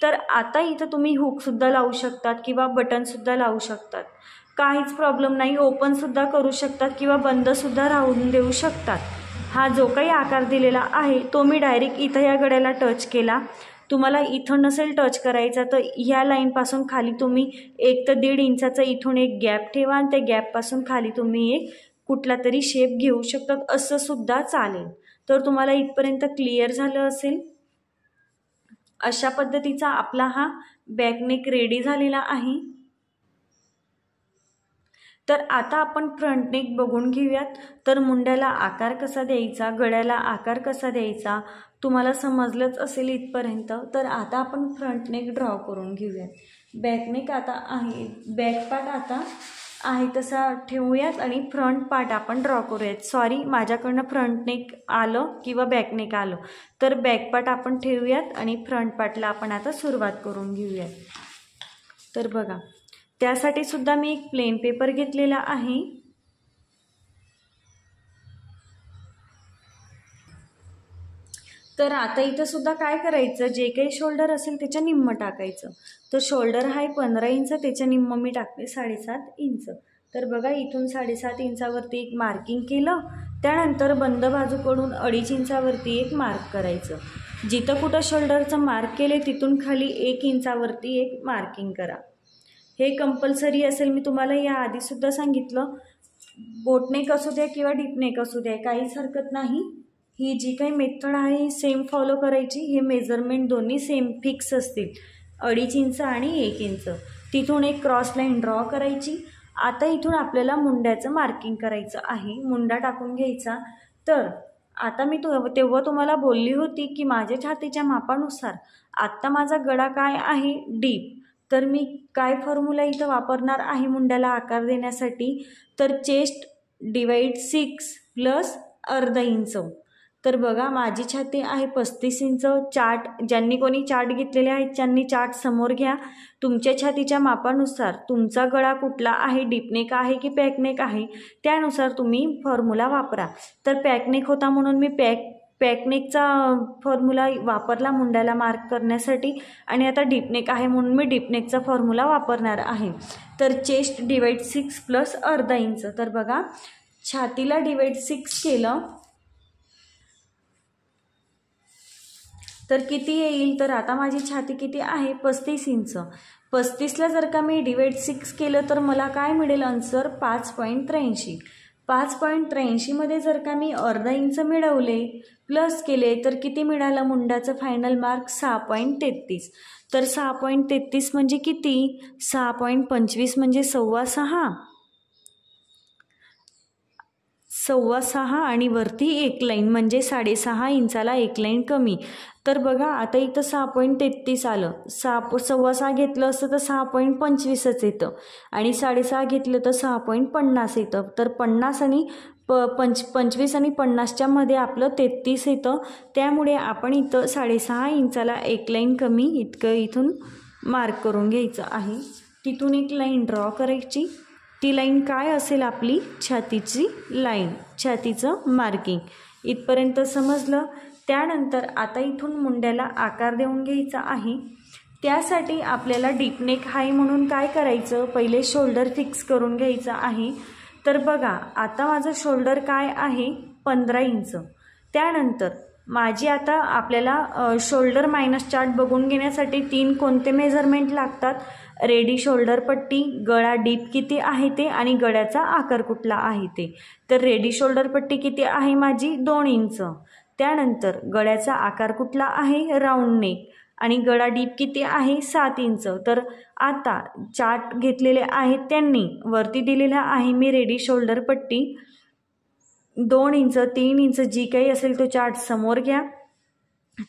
तर आता इथं तुम्ही हुकसुद्धा लावू शकतात किंवा बटनसुद्धा लावू शकतात, काहीच प्रॉब्लेम नाही। ओपनसुद्धा करू शकतात किंवा बंदसुद्धा राहून देऊ शकतात। हा जो काही आकार दिलेला आहे तो मी डायरेक्ट इथं या गळ्याला टच केला। तुम्हाला इथं नसेल टच करायचा तर ह्या लाईनपासून खाली तुम्ही 1 ते 1.5 इंचाचा इथून एक गॅप ठेवा आणि त्या गॅपपासून खाली तुम्ही एक कुठला तरी शेप घेऊ शकतात, असं सुद्धा चालेल। तर तुम्हाला इथपर्यंत क्लिअर झालं असेल। अशा पद्धतीचा आपला हा बॅकनेक रेडी झालेला आहे। तर आता आपण फ्रंट नेक बघून घेऊयात। तर मुंड्याला आकार कसा द्यायचा, गळ्याला आकार कसा द्यायचा तुम्हाला समजलंच असेल इथपर्यंत। तर आता आपण फ्रंट नेक ड्रॉ करून घेऊयात। बॅक नेक आता आहे, बॅक पार्ट आता आहे तसा ठेवूयात आणि फ्रंट पार्ट आपण ड्रॉ करूयात। सॉरी, माझ्याकडनं फ्रंट नेक आलं किंवा बॅक नेक आलं, तर बॅक पार्ट आपण ठेवूयात आणि फ्रंट पार्टला आपण आता सुरुवात करून घेऊयात। तर बघा, त्यासाठी सुद्धा मी एक प्लेन पेपर घेतलेला आहे। तर आता इथं सुद्धा काय करायचं, जे काही शोल्डर असेल त्याच्या निम्म टाकायचं। तर शोल्डर आहे 15 इंच, त्याच्या निम्म मी टाकले 7.5 इंच। तर बघा, इथून 7.5 इंचावरती एक मार्किंग केलं, त्यानंतर बंद बाजूकडून 2.5 इंचावरती एक मार्क करायचं। जिथं कुठं शोल्डरचं मार्क केले तिथून खाली 1 इंचावरती एक मार्किंग करा। हे कंपल्सरी असेल, मी तुम्हाला याआधी सुद्धा सांगितलं। बोटनेक असू द्या किंवा डीपनेक असू द्या, काहीच हरकत नाही। ही जी काही मेथड आहे ही सेम फॉलो करायची। हे मेजरमेंट दोन्ही सेम फिक्स असतील, 2.5 इंच आणि 1 इंच। तिथून एक क्रॉस लाईन ड्रॉ करायची। आता इथून आपल्याला मुंड्याचं मार्किंग करायचं आहे, मुंडा टाकून घ्यायचा। तर आता मी तेव्हा तुम्हाला बोलली होती की माझ्या छातीच्या मापानुसार आत्ता माझा गळा काय आहे, डीप। तर मी काय फॉर्म्युला इथं वापरणार आहे मुंड्याला आकार देण्यासाठी, तर चेस्ट डिवाइड 6 प्लस अर्धा इंच। तर बघा, माझी छाती आहे 35 इंच। चार्ट ज्यांनी कोणी चार्ट घेतलेले आहेत त्यांनी चार्ट समोर घ्या। तुमच्या छातीच्या मापानुसार तुमचा गळा कुठला आहे, डीपनेक आहे की पॅकनेक आहे, त्यानुसार तुम्ही फॉर्म्युला वापरा। तर पॅकनेक होता म्हणून मी पॅकनेकचा फॉर्म्युला वापरला मुंड्याला मार्क करण्यासाठी, आणि आता डीपनेक आहे म्हणून मी डीपनेकचा फॉर्म्युला वापरणार आहे। तर चेस्ट डिवाइड 6 प्लस अर्धा इंच। तर बघा, छातीला डिवाइड 6 केलं तर किती येईल, तर आता माझी छाती किती आहे 35 इंच। 35ला जर का मी डिवाइड 6 केलं तर मला काय मिळेल आन्सर, 5.83। 5.83 मध्ये जर का मी अर्धा इंच मिळवले प्लस केले तर किती मिळालं मुंड्याचं फायनल मार्क, 6.33। तर 6.33 म्हणजे किती, 6.25 म्हणजे 6.25 आणि वरती एक लाईन म्हणजे 6.5 इंचाला एक लाईन कमी। तर बघा, आता इथं 6.33 आलं, 6.25 घेतलं असतं तर 6.25च येतं, आणि 6.5 घेतलं तर 6.50 येतं। तर 50 आणि 25 आणि 50च्या मध्ये आपलं 33 येतं। त्यामुळे आपण इथं 6.5 इंचाला एक लाईन कमी इतकं इथून मार्क करून घ्यायचं आहे। तिथून एक लाईन ड्रॉ करायची। ती लाईन काय असेल, आपली छातीची लाईन, छातीचं मार्किंग। इथपर्यंत समजलं। त्यानंतर आता इथून मुंड्याला आकार देऊन घ्यायचा आहे। त्यासाठी आपल्याला डीपनेक आहे म्हणून काय करायचं, पहिले शोल्डर फिक्स करून घ्यायचं आहे। तर बघा, आता माझं शोल्डर काय आहे 15 इंच। त्यानंतर माझी आता आपल्याला शोल्डर मायनस चार्ट बघून घेण्यासाठी 3 कोणते मेजरमेंट लागतात, रेडी शोल्डर पट्टी, गळा डीप किती आहे ते, आणि गळ्याचा आकार कुठला आहे ते। तर रेडी शोल्डर पट्टी किती आहे माझी 2 इंच। त्यानंतर गळ्याचा आकार कुठला आहे, राऊंड नेक, आणि गळा डीप किती आहे 7 इंच। तर आता चार्ट घेतलेले आहेत त्यांनी वरती दिलेला आहे मी रेडी शोल्डर पट्टी 2 इंच, 3 इंच जी काही असेल तो चार्ट समोर घ्या।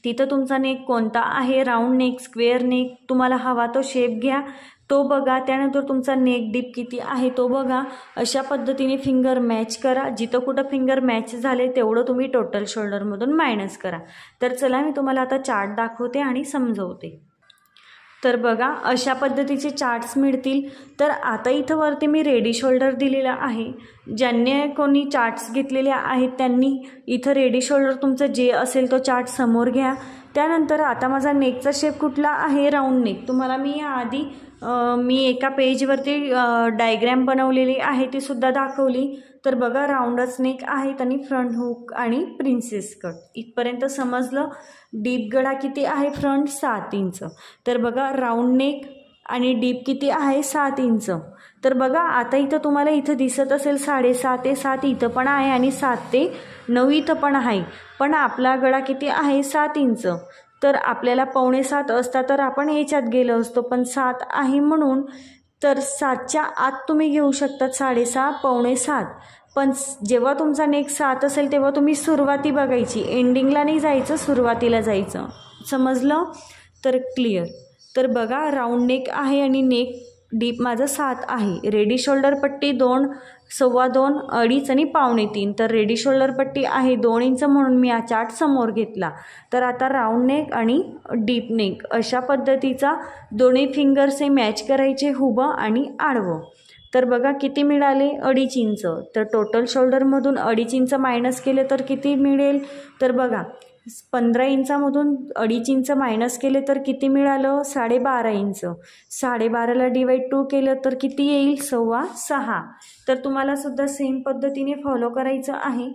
तिथं तुमचा नेक कोणता आहे, राऊंड नेक, स्क्वेअर नेक, तुम्हाला हवा तो शेप घ्या, तो बघा। त्यानंतर तुमचा नेक डीप किती आहे तो बघा। अशा पद्धतीने फिंगर मॅच करा। जिथं कुठं फिंगर मॅच झाले तेवढं तुम्ही टोटल शोल्डरमधून मायनस करा। तर चला, मी तुम्हाला आता चार्ट दाखवते आणि समजवते। तर बघा, अशा पद्धतीचे चार्ट्स मिळतील। तर आता इथं वरती मी रेडी शोल्डर दिलेला आहे। ज्यांनी कोणी चार्ट्स घेतलेले आहेत त्यांनी इथं रेडी शोल्डर तुमचं जे असेल तो चार्ट समोर घ्या। त्यानंतर आता माझा नेकचा शेप कुठला आहे, राऊंड नेक। तुम्हाला मी याआधी मी एका पेजवरती डायग्रॅम बनवलेली आहे ती सुद्धा दाखवली। तर बघा, राऊंडच नेक आहेत आणि फ्रंट हुक आणि प्रिन्सेस कट। इथपर्यंत समजलं। डीप गळा किती आहे फ्रंट 7 इंच। तर बघा, राऊंड नेक आणि डीप किती आहे 7 इंच। तर बघा, आता इथं तुम्हाला इथं दिसत असेल 7.5 ते 7 इथं पण आहे आणि 7 ते 9 इथं पण आहे, पण आपला गळा किती आहे 7 इंच। तर आपल्याला 6:45 असता तर आपण याच्यात गेलो असतो, पण 7 आहे म्हणून तर 7च्या आत तुम्ही घेऊ शकतात 6:30 6:45. पण जेव्हा तुमचा नेक 7 असेल तेव्हा तुम्ही सुरुवाती बघायची, एंडिंगला नाही जायचं, सुरुवातीला जायचं. समजलं? तर क्लिअर. तर बघा राऊंड नेक आहे आणि नेक डीप माझं 7 आहे. रेडी शोल्डर पट्टी 2, 2.25, 2.5 आणि 2.25. तर रेडी शोल्डर पट्टी आहे 2 इंच म्हणून मी हा चार्ट समोर घेतला. तर आता राऊंड नेक आणि डीप नेक अशा पद्धतीचा दोन्ही फिंगर्स हे मॅच करायचे, उभं आणि आडवं. तर बघा किती मिळाले, 2.5 इंच. तर टोटल शोल्डरमधून 2.5 इंच मायनस केले तर किती मिळेल, तर बघा 15 इंचामधून 2.5 इंच मायनस केले तर किती मिळालं, 12.5 इंच. 12.5ला डिवाइड 2 केलं तर किती येईल, 6.25. तर तुम्हाला सुद्धा सेम पद्धतीने फॉलो करायचं आहे.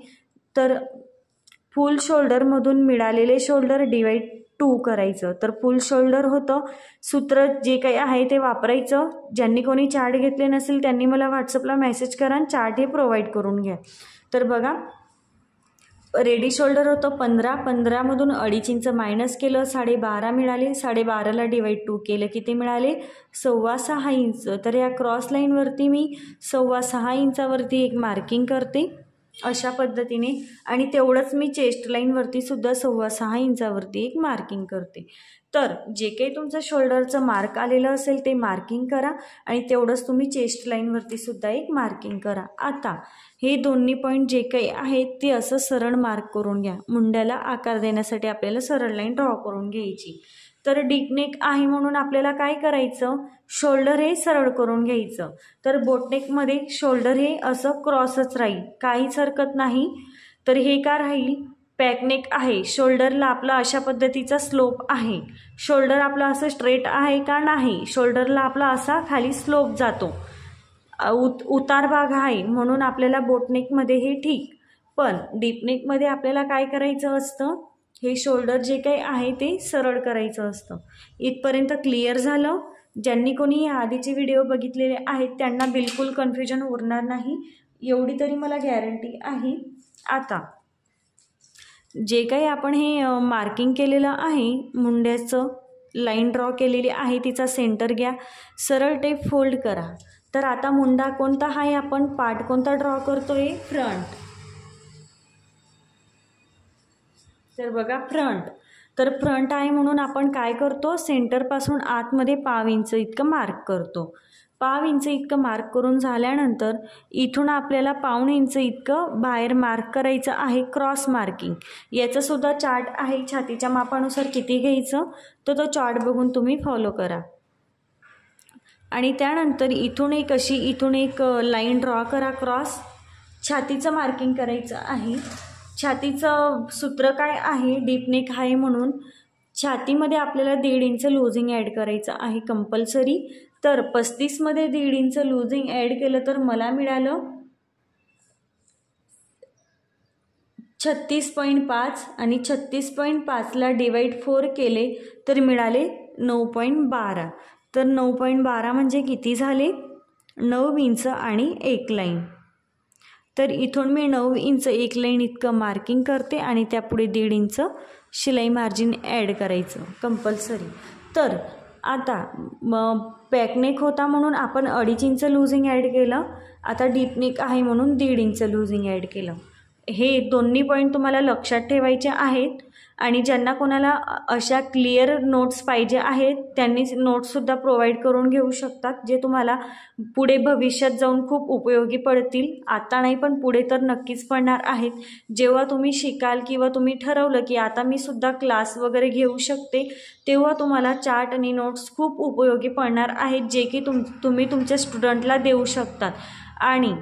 तर फुल शोल्डरमधून मिळालेले शोल्डर डिवाइड 2 करायचं. तर फुल शोल्डर होतं, सूत्र जे काही आहे ते वापरायचं. ज्यांनी कोणी चार्ट घेतले नसेल त्यांनी मला व्हॉट्सअपला मेसेज करा आणि चार्ट हे प्रोव्हाइड करून घ्या. तर बघा रेडी शोल्डर होतं 15मधून 2.5 इंच मायनस केलं, 12.5 मिळाले. 12.5ला डिवाइड 2 केलं किती मिळाले, 6.25 इंच. तर या क्रॉस लाईनवरती मी 6.25 इंचावरती एक मार्किंग करते अशा पद्धतीने, आणि तेवढंच मी चेस्ट लाईनवरती सुद्धा 6.25 इंचावरती एक मार्किंग करते. तर जे काही तुमचं शोल्डरचं मार्क आलेलं असेल ते मार्किंग करा आणि तेवढंच तुम्ही चेस्ट लाईनवरती सुद्धा एक मार्किंग करा. आता हे दोन्ही पॉईंट जे काही आहेत ते असं सरळ मार्क करून घ्या. मुंड्याला आकार देण्यासाठी आपल्याला सरळ लाईन ड्रॉ करून घ्यायची. तर डीप नेक आहे म्हणून आपल्याला काय करायचं, शोल्डर हे सरळ करून घ्यायचं. तर बोटनेकमध्ये शोल्डर हे असं क्रॉसच राहील, काहीच हरकत नाही. तर हे का राहील, पॅकनेक आहे, शोल्डरला आपला अशा पद्धतीचा स्लोप आहे. शोल्डर आपला असं स्ट्रेट आहे का, नाही, शोल्डरला आपला असा खाली स्लोप जातो, उतार भाग आहे म्हणून आपल्याला बोटनेकमध्ये हे ठीक. पण डीपनेकमध्ये आपल्याला काय करायचं असतं, हे शोल्डर जे काही आहे ते सरळ करायचं असतं. इथपर्यंत क्लिअर झालं? ज्यांनी कोणी या आधीचे व्हिडिओ बघितलेले आहेत त्यांना बिलकुल कन्फ्युजन उरणार नाही, एवढी तरी मला गॅरंटी आहे. आता जे काही आपण हे मार्किंग केलेलं आहे, मुंड्याचं लाईन ड्रॉ केलेली आहे, तिचा सेंटर घ्या, सरळ टेप फोल्ड करा. तर आता मुंडा कोणता आहे, आपण पार्ट कोणता ड्रॉ करतोय, फ्रंट. तर बघा फ्रंट. तर फ्रंट आहे म्हणून आपण काय करतो, सेंटरपासून आतमध्ये 1/2 इंच इतकं मार्क करतो. 1/2 इंच इतकं मार्क करून झाल्यानंतर इथून आपल्याला 1/2 इंच इतकं बाहेर मार्क करायचं आहे, क्रॉस मार्किंग. याचंसुद्धा चार्ट आहे, छातीच्या मापानुसार किती घ्यायचं तर तो चार्ट बघून तुम्ही फॉलो करा. आणि त्यानंतर इथून एक लाईन ड्रॉ करा क्रॉस. छातीचं मार्किंग करायचं आहे. छातीचं सूत्र काय आहे, डीप नेक आहे म्हणून छातीमध्ये आपल्याला 1.5 इंच लूजिंग ॲड करायचं आहे कंपल्सरी. तर 35मध्ये 1.5 इंच लूजिंग ॲड केलं तर मला मिळालं 36.5 आणि 36.5ला डिवाइड 4 केले तर मिळाले 9.12. तर 9.12 म्हणजे किती झाले, 9 इंच आणि 1 लाईन. तर इथून मी 9 इंच 1 लाईन इतकं मार्किंग करते आणि त्यापुढे 1.5 इंच शिलाई मार्जिन ॲड करायचं कंपल्सरी. तर आता पॅकनेक होता म्हणून आपण 2.5 इंच लूजिंग ॲड केलं. आता डीपनेक आहे म्हणून 1.5 इंच लूजिंग ॲड केलं. हे दोन्ही पॉईंट तुम्हाला लक्षात ठेवायचे आहेत. आणि ज्यांना कोणाला अशा क्लिअर नोट्स पाहिजे आहेत त्यांनी नोट्ससुद्धा प्रोव्हाइड करून घेऊ शकतात, जे तुम्हाला पुढे भविष्यात जाऊन खूप उपयोगी पडतील. आता नाही पण पुढे तर नक्कीच पडणार आहेत. जेव्हा तुम्ही शिकाल किंवा तुम्ही ठरवलं की आता मी सुद्धा क्लास वगैरे घेऊ शकते, तेव्हा तुम्हाला चार्ट आणि नोट्स खूप उपयोगी पडणार आहेत, जे की तुम्ही तुमच्या स्टुडंटला देऊ शकतात. आणि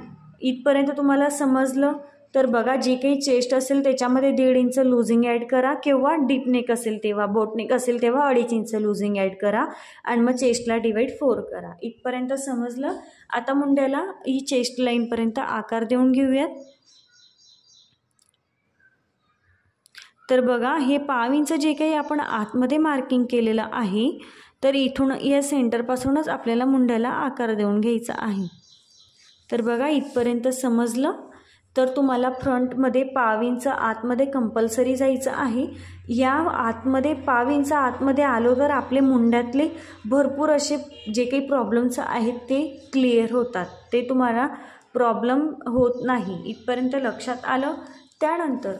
इथपर्यंत तुम्हाला समजलं तर बघा, जे काही चेस्ट असेल त्याच्यामध्ये 1.5 इंच लूजिंग ॲड करा, किंवा डीप नेक असेल तेव्हा, बोट नेक असेल तेव्हा 2.5 इंच लूजिंग ॲड करा आणि मग चेस्टला डिवाइड 4 करा. इथपर्यंत समजलं? आता मुंड्याला ही चेस्ट लाईनपर्यंत आकार देऊन घेऊयात. तर बघा, हे 1/2 इंच जे काही आपण आतमध्ये मार्किंग केलेलं आहे, तर इथून या सेंटरपासूनच आपल्याला मुंड्याला आकार देऊन घ्यायचा आहे. तर बघा इथपर्यंत समजलं? तर तुम्हाला फ्रंटमध्ये 1.5 इंच आतमध्ये कंपल्सरी जायचं आहे। या आतमध्ये 1.5 इंच आतमध्ये आलो तर आपले मुंड्यातले भरपूर असे जे काही प्रॉब्लेम्स आहेत ते क्लिअर होतात, ते तुम्हाला प्रॉब्लेम होत नाही। इथपर्यंत लक्षात आलं। त्यानंतर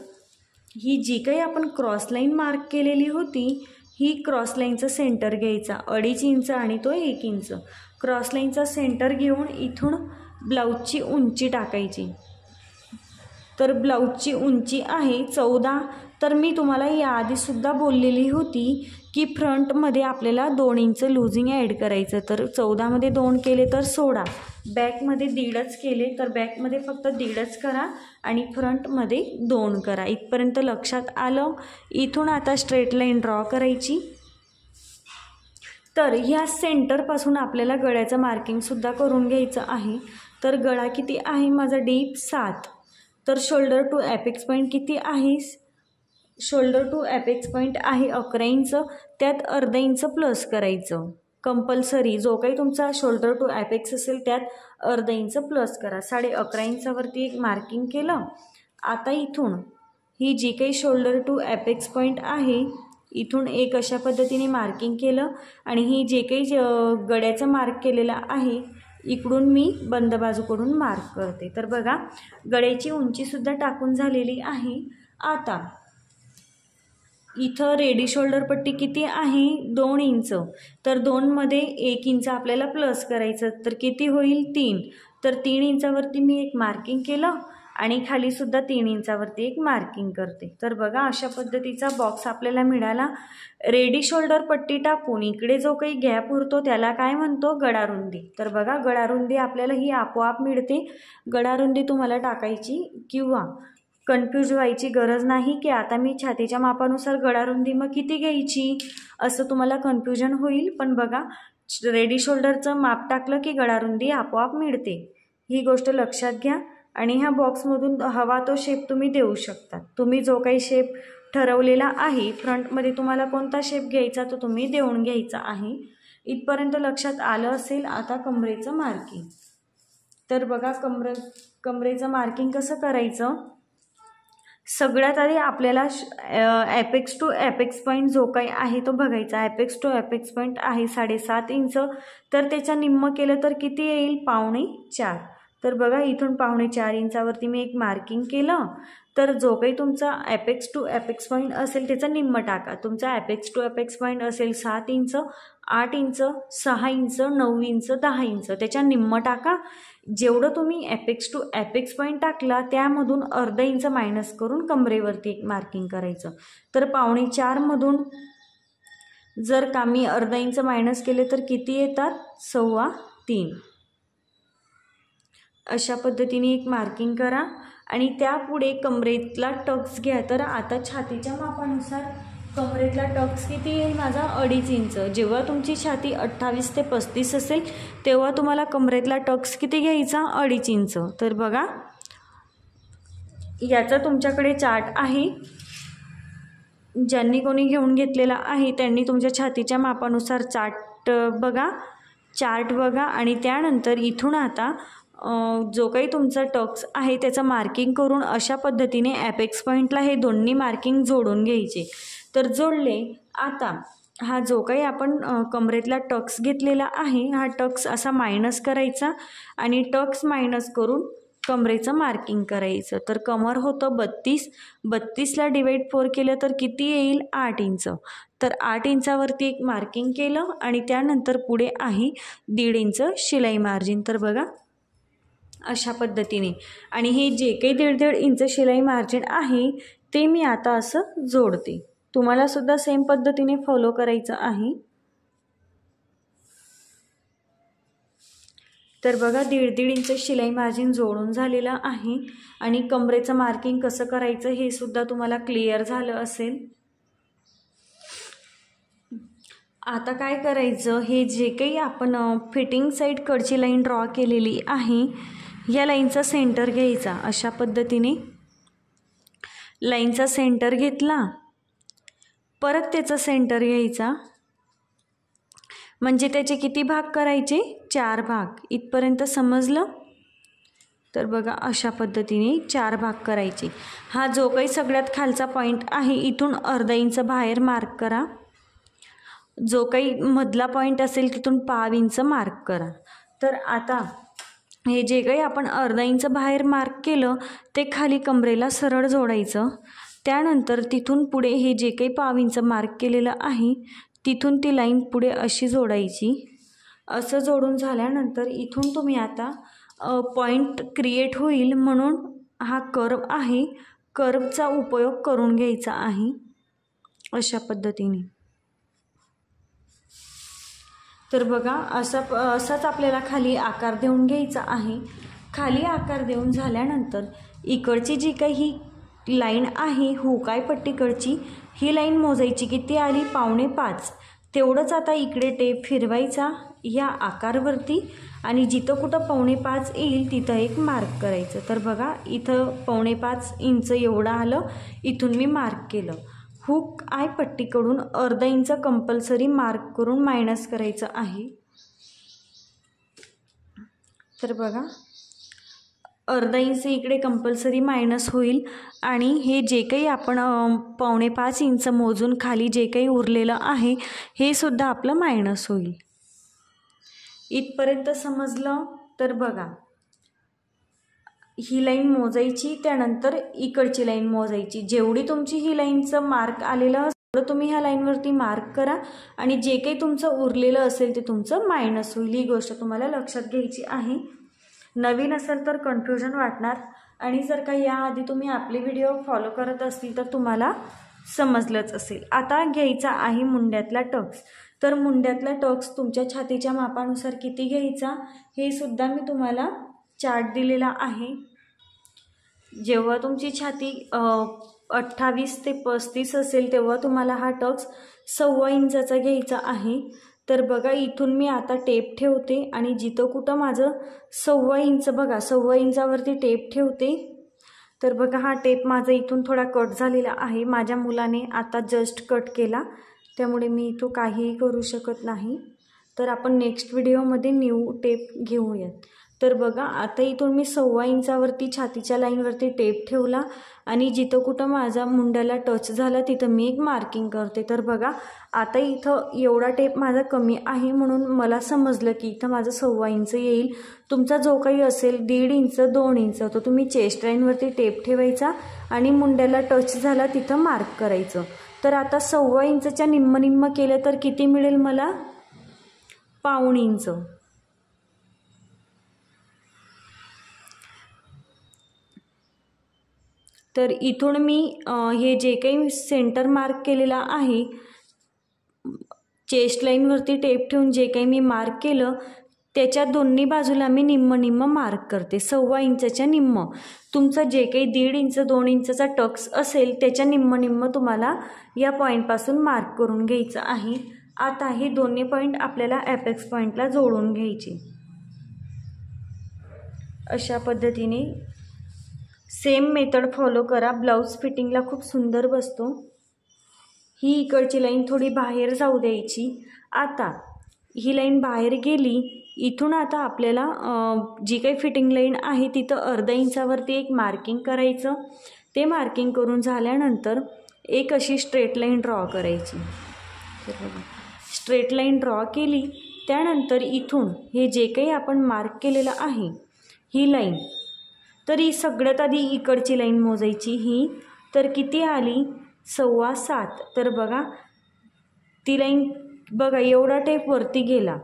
ही जी काही आपण क्रॉसलाईन मार्क केलेली होती, ही क्रॉसलाईनचं सेंटर घ्यायचा 2.5 इंच आणि तो 1 इंच। क्रॉसलाईनचा सेंटर घेऊन इथून ब्लाऊजची उंची टाकायची। तर ब्लाऊजची उंची आहे 14। तर मी तुम्हाला याआधीसुद्धा बोललेली होती की फ्रंटमध्ये आपल्याला 2 इंच लूजिंग ॲड करायचं। तर 14मध्ये 2 केले तर 16, बॅकमध्ये 1.5 केले तर बॅकमध्ये फक्त 1.5 करा आणि फ्रंटमध्ये 2 करा। इथपर्यंत लक्षात आलं। इथून आता स्ट्रेट लाईन ड्रॉ करायची। तर ह्या सेंटरपासून आपल्याला गळ्याचं मार्किंगसुद्धा करून घ्यायचं आहे। तर गळा किती आहे माझा डीप 7। तर शोल्डर टू ॲपेक्स पॉईंट किती आहे, शोल्डर टू ॲपेक्स पॉईंट आहे 11 इंच, त्यात अर्धा इंच प्लस करायचं कंपल्सरी। जो काही तुमचा शोल्डर टू ॲपेक्स असेल त्यात अर्धा इंच प्लस करा। 11.5 इंचावरती एक मार्किंग केलं। आता इथून ही जी काही शोल्डर टू ॲपेक्स पॉईंट आहे, इथून एक अशा पद्धतीने मार्किंग केलं आणि ही जे काही गळ्याचं मार्क केलेलं आहे, इकडून मी बंद बाजूकडून मार्क करते। तर बघा गळ्याची उंचीसुद्धा टाकून झालेली आहे। आता इथं रेडी शोल्डर पट्टी किती आहे 2 इंच। तर 2मध्ये 1 इंच आपल्याला प्लस करायचं, तर किती होईल 3। तर 3 इंचावरती मी एक मार्किंग केलं आणि खालीसुद्धा 3 इंचावरती एक मार्किंग करते। तर बघा अशा पद्धतीचा बॉक्स आपल्याला मिळाला। रेडी शोल्डर पट्टी टाकून इकडे जो काही गॅप उरतो त्याला काय म्हणतो, गळारुंदी। तर बघा गळारुंदी आपल्याला ही आपोआप मिळते। गळारुंदी तुम्हाला टाकायची किंवा कन्फ्यूज व्हायची गरज नाही की आता मी छातीच्या मापानुसार गळारुंदी मग किती घ्यायची, असं तुम्हाला कन्फ्युजन होईल। पण बघा रेडी शोल्डरचं माप टाकलं की गळारुंदी आपोआप मिळते, ही गोष्ट लक्षात घ्या। आणि ह्या बॉक्समधून हवा तो शेप तुम्ही देऊ शकता। तुम्ही जो काही शेप ठरवलेला आहे, फ्रंटमध्ये तुम्हाला कोणता शेप घ्यायचा तो तुम्ही देऊन घ्यायचा आहे। इथपर्यंत लक्षात आलं असेल। आता कमरेचं मार्किंग। तर बघा कमरेचं मार्किंग कसं करायचं, सगळ्यात आधी आपल्याला ॲपेक्स टू ॲपेक्स पॉईंट जो काही आहे तो बघायचा। ॲपेक्स टू ॲपेक्स पॉईंट आहे 7.5 इंच, तर त्याच्या निम्म केलं तर किती येईल 3.25। तर बघा इथून 3.25 इंचावरती मी एक मार्किंग केलं। तर जो काही तुमचा ॲपेक्स टू ॲपेक्स पॉईंट असेल त्याचा निम्म टाका। तुमचा ॲपेक्स टू ॲपेक्स पॉईंट असेल 7 inch, 8 inch, 6 inch, 9 inch, 10 inch, त्याच्या निम्म टाका। जेवढं तुम्ही ॲपेक्स टू ॲपेक्स पॉईंट टाकला त्यामधून अर्धा इंच मायनस करून कमरेवरती एक मार्किंग करायचं। तर 3.25मधून जर का मी अर्धा इंच मायनस केले तर किती येतात 3.25। अशा पद्धतीने एक मार्किंग करा आणि त्यापुढे कमरेतला टक्स घ्या। तर आता छातीच्या मापानुसार कमरेतला टक्स किती येईल माझा 2.5 इंच। जेव्हा तुमची छाती 28 ते 35 असेल तेव्हा तुम्हाला कमरेतला टक्स किती घ्यायचा 2.5 इंच। तर बघा याचा तुमच्याकडे चार्ट आहे, ज्यांनी कोणी घेऊन घेतलेला आहे त्यांनी तुमच्या छातीच्या मापानुसार चार्ट बघा आणि त्यानंतर इथून आता जो काही तुमचा टक्स आहे त्याचं मार्किंग करून अशा पद्धतीने ॲपेक्स पॉईंटला हे दोन्ही मार्किंग जोडून घ्यायचे। तर जोडले। आता हा जो काही आपण कमरेतला टक्स घेतलेला आहे हा टक्स असा मायनस करायचा आणि टक्स मायनस करून कमरेचं मार्किंग करायचं। तर कमर होतं 32ला डिवाइड 4 केलं तर किती येईल 8 इंच। तर 8 इंचावरती एक मार्किंग केलं आणि त्यानंतर पुढे आहे 1.5 इंच शिलाई मार्जिन। तर बघा अशा पद्धतीने आणि हे जे काही 1.5 इंच शिलाई मार्जिन आहे ते मी आता असं जोडते। तुम्हाला सुद्धा सेम पद्धतीने फॉलो करायचं आहे। तर बघा 1.5 इंच शिलाई मार्जिन जोडून झालेलं आहे आणि कमरेचं मार्किंग कसं करायचं हे सुद्धा तुम्हाला क्लिअर झालं असेल। आता काय करायचं, हे जे काही आपण फिटिंग साईड कडची लाईन ड्रॉ केलेली आहे या लाईनचा सेंटर घ्यायचा। अशा पद्धतीने लाईनचा सेंटर घेतला, परत त्याचा सेंटर घ्यायचा, म्हणजे त्याचे किती भाग करायचे 4 भाग। इथपर्यंत समजलं। तर बघा अशा पद्धतीने 4 भाग करायचे। हा जो काही सगळ्यात खालचा पॉईंट आहे इथून अर्धा इंच बाहेर मार्क करा, जो काही मधला पॉईंट असेल तिथून पाव इंच मार्क करा। तर आता हे जे काही आपण अर्धा इंच बाहेर मार्क केलं ते खाली कमरेला सरळ जोडायचं। त्यानंतर तिथून पुढे हे जे काही पाव इंच मार्क केलेलं आहे तिथून ती लाईन पुढे अशी जोडायची। असं जोडून झाल्यानंतर इथून तुम्ही आता पॉईंट क्रिएट होईल म्हणून हा कर्व आहे, कर्वचा उपयोग करून घ्यायचा आहे अशा पद्धतीने। तर बघा असाच आपल्याला खाली आकार देऊन घ्यायचा आहे। खाली आकार देऊन झाल्यानंतर इकडची जी काही लाईन आहे हुकाय पट्टीकडची ही लाईन मोजायची, किती आली 5.25। तेवढंच आता इकडे टेप फिरवायचा या आकारवरती आणि जिथं कुठं 5.25 येईल तिथं एक मार्क करायचं। तर बघा इथं 5.25 इंच एवढं आलं, इथून मी मार्क केलं। हुक आय पट्टीकडून अर्धा इंच कंपल्सरी मार्क करून मायनस करायचं आहे। तर बघा अर्धा इंच इकडे कंपल्सरी मायनस होईल आणि हे जे काही आपण 5.25 इंच मोजून खाली जे काही उरलेलं आहे हे सुद्धा आपलं मायनस होईल। इथपर्यंत समजलं? तर बघा ही लाईन मोजायची, त्यानंतर इकडची लाईन मोजायची। जेवढी तुमची ही लाईनचं मार्क आलेलं असेल तुम्ही ह्या लाईनवरती मार्क करा आणि जे काही तुमचं उरलेलं असेल ते तुमचं मायनस होईल। ही गोष्ट तुम्हाला लक्षात घ्यायची आहे। नवीन असेल तर कन्फ्युजन वाटणार आणि जर का याआधी तुम्ही आपले व्हिडिओ फॉलो करत असतील तर तुम्हाला समजलंच असेल। आता घ्यायचा आहे मुंड्यातला टक्स। तर मुंड्यातला टक्स तुमच्या छातीच्या मापानुसार किती घ्यायचा हे सुद्धा मी तुम्हाला चार्ट दिलेला आहे। जेव्हा तुमची छाती 28 ते 35 असेल तेव्हा तुम्हाला हा टक्स 1.25 इंचाचा घ्यायचा आहे। तर बघा इथून मी आता टेप ठेवते आणि जिथं कुठं माझं 1.25 इंच बघा 1.25 इंचावरती टेप ठेवते। तर बघा हा टेप माझा इथून थोडा कट झालेला आहे, माझ्या मुलाने आता जस्ट कट केला त्यामुळे मी इथं काहीही करू शकत नाही। तर आपण नेक्स्ट व्हिडिओमध्ये न्यू टेप घेऊयात। तर बघा आता इथून मी 1.25 इंचावरती छातीच्या लाईनवरती टेप ठेवला आणि जिथं कुठं माझा मुंड्याला टच झाला तिथं मी एक मार्किंग करते। तर बघा आता इथं एवढा टेप माझा कमी आहे म्हणून मला समजलं की इथं माझं 1.25 इंच येईल। तुमचा जो काही असेल 1.5 इंच 2 इंच तर तुम्ही चेस्ट लाईनवरती टेप ठेवायचा आणि मुंड्याला टच झाला तिथं मार्क करायचं। तर आता 1.25 इंचच्या निम्म केलं तर किती मिळेल मला 1.25 इंच। तर इथून मी हे जे काही सेंटर मार्क केलेला आहे चेस्ट लाईनवरती टेप ठेवून जे काही मी मार्क केलं त्याच्या दोन्ही बाजूला मी निम्म मार्क करते 1.25 इंचच्या निम्म। तुमचं जे काही 1.5 इंच 2 इंचचा टक्स असेल त्याच्या निम्म तुम्हाला या पॉईंटपासून मार्क करून घ्यायचं आहे। आता हे दोन्ही पॉईंट आपल्याला ॲपेक्स पॉईंटला जोडून घ्यायचे। अशा पद्धतीने सेम मेथड फॉलो करा, ब्लाऊज फिटिंगला खूप सुंदर बसतो। ही इकडची लाईन थोडी बाहेर जाऊ द्यायची। आता ही लाईन बाहेर गेली, इथून आता आपल्याला जी काही फिटिंग लाईन आहे तिथं अर्धा इंचावरती एक मार्किंग करायचं। ते मार्किंग करून झाल्यानंतर एक अशी स्ट्रेट लाईन ड्रॉ करायची। स्ट्रेट लाईन ड्रॉ केली त्यानंतर इथून हे जे काही आपण मार्क केलेलं आहे ही लाईन, तर ही सगळ्यात आधी इकडची लाईन मोजायची ही, तर किती आली 7.25। तर बघा ती लाईन बघा एवढा टेप वरती गेला